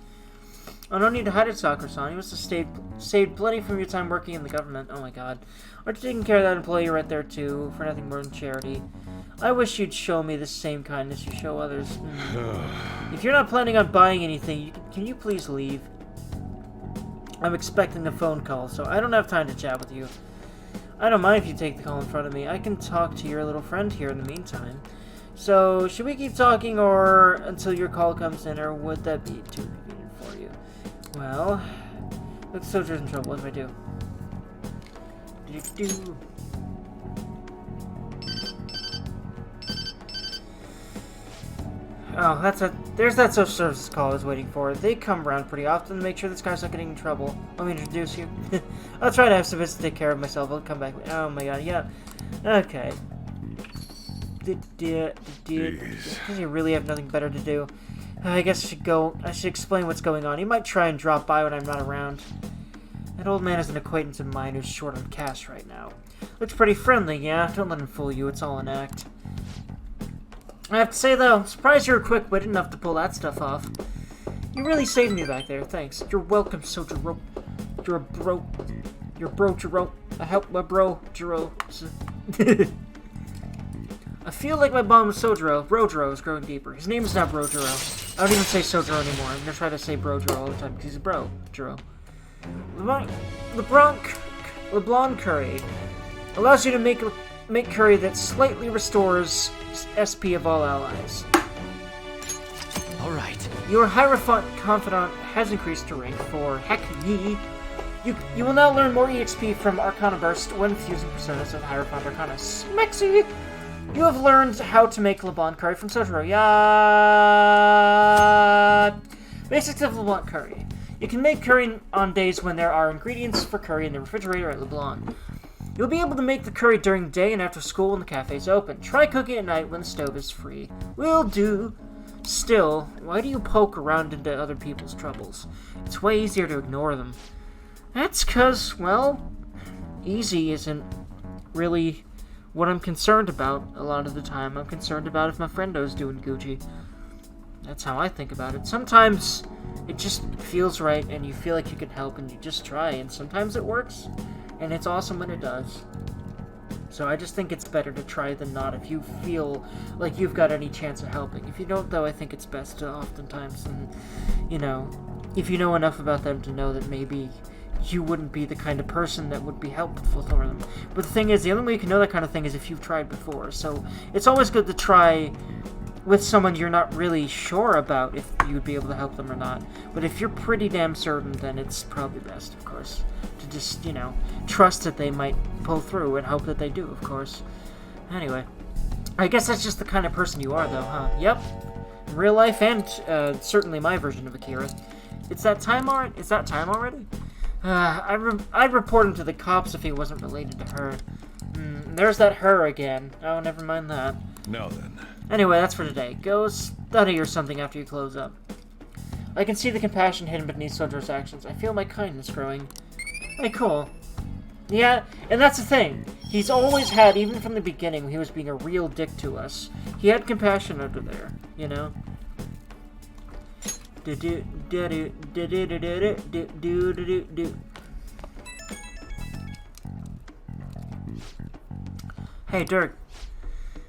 Oh, no need to hide it, Sakura-san. You must have saved plenty from your time working in the government. Oh my god. Aren't you taking care of that employee right there too, for nothing more than charity? I wish you'd show me the same kindness you show others. If you're not planning on buying anything, can you please leave? I'm expecting a phone call, so I don't have time to chat with you. I don't mind if you take the call in front of me. I can talk to your little friend here in the meantime. So, should we keep talking or until your call comes in, or would that be too convenient for you? Well, look, Soldier's in trouble. What do I do? Oh, there's that social services call I was waiting for. They come around pretty often to make sure this guy's not getting in trouble. Let me introduce you. I'll try to have some bits to take care of myself. I'll come back. Oh my god, yeah. Okay. Does he really have nothing better to do? I guess I should explain what's going on. He might try and drop by when I'm not around. That old man is an acquaintance of mine who's short on cash right now. Looks pretty friendly, yeah? Don't let him fool you, it's all an act. I have to say, though, I'm surprised you were quick-witted enough to pull that stuff off. You really saved me back there, thanks. You're welcome, Sojiro. You're a bro. You're bro, Jiro. I help my bro, Jiro. I feel like my bond with Sojiro, Brojiro, is growing deeper. His name is not Brojiro. I don't even say Sojiro anymore. I'm gonna try to say Brojiro all the time because he's a bro, Jiro. LeBlanc curry allows you to make curry that slightly restores SP of all allies. Alright. Your Hierophant Confidant has increased to rank 4. Heck ye. You will now learn more EXP from Arcana Burst when fusing personas of Hierophant Arcana. Smexy! You have learned how to make LeBlanc curry from Sojiro. Yeah. Basics of LeBlanc curry. You can make curry on days when there are ingredients for curry in the refrigerator at LeBlanc. You'll be able to make the curry during the day and after school when the cafe is open. Try cooking at night when the stove is free. Will do. Still, why do you poke around into other people's troubles? It's way easier to ignore them. That's 'cause, well, easy isn't really what I'm concerned about a lot of the time. I'm concerned about if my friendo's doing Gucci. That's how I think about it. Sometimes it just feels right and you feel like you can help and you just try, and sometimes it works and it's awesome when it does. So I just think it's better to try than not if you feel like you've got any chance of helping. If you don't, though, I think it's best to oftentimes, and if you know enough about them to know that maybe you wouldn't be the kind of person that would be helpful for them. But the thing is, the only way you can know that kind of thing is if you've tried before. So it's always good to try with someone you're not really sure about if you'd be able to help them or not. But if you're pretty damn certain, then it's probably best, of course, to just, trust that they might pull through and hope that they do, of course. Anyway, I guess that's just the kind of person you are, though, huh? Yep. In real life and certainly my version of Akira. It's that time already? Is that time already? I'd report him to the cops if he wasn't related to her. There's that her again. Oh, never mind that. Now then. Anyway, that's for today. Go study or something after you close up. I can see the compassion hidden beneath Sojour's actions. I feel my kindness growing. Hey, cool. Yeah, and that's the thing. He's always had, even from the beginning, when he was being a real dick to us, he had compassion under there, Hey, Dirk.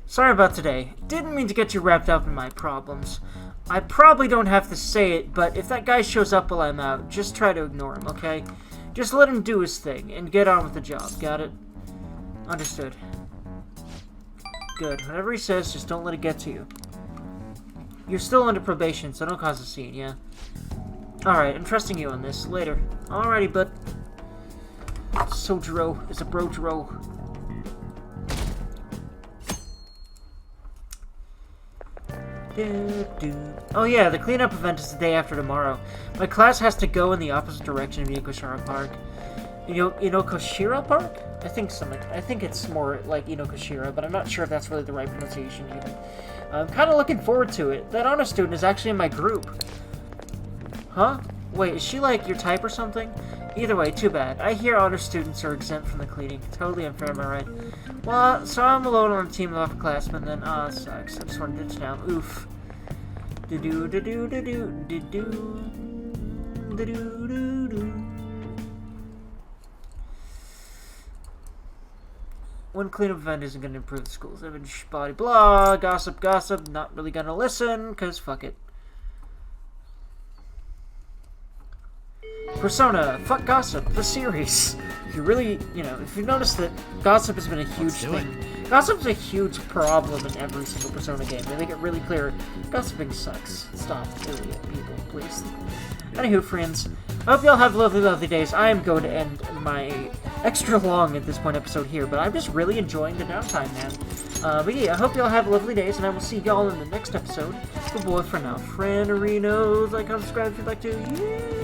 Sorry about today. Didn't mean to get you wrapped up in my problems. I probably don't have to say it, but if that guy shows up while I'm out, just try to ignore him, okay? Just let him do his thing, and get on with the job, got it? Understood. Good. Whatever he says, just don't let it get to you. You're still under probation, so don't cause a scene, yeah? Alright, I'm trusting you on this. Later. Alrighty, bud. Sojiro is a brojiro. Oh yeah, the cleanup event is the day after tomorrow. My class has to go in the opposite direction of Yakushara Park. Inokoshira Park? I think it's more like Inokoshira, but I'm not sure if that's really the right pronunciation even. I'm kind of looking forward to it. That honor student is actually in my group. Huh? Wait, is she like your type or something? Either way, too bad. I hear honor students are exempt from the cleaning. Totally unfair, am I right? Well, so I'm alone on the team of upperclassmen then. Sucks. I just want to ditch now. Oof. One cleanup event isn't going to improve the school's image, body, blah, gossip, not really going to listen, because fuck it. Persona, fuck gossip, the series. If you really, if you've noticed that gossip has been a huge thing. Gossip's a huge problem in every single Persona game. They make it really clear, gossiping sucks. Stop doing it, people, please. Anywho, friends, I hope y'all have lovely, lovely days. I am going to end my extra long at this point episode here, but I'm just really enjoying the downtime, man. But yeah, I hope y'all have lovely days, and I will see y'all in the next episode. Goodbye for now. Fran Arinos, like, comment, subscribe if you'd like to. Yeah!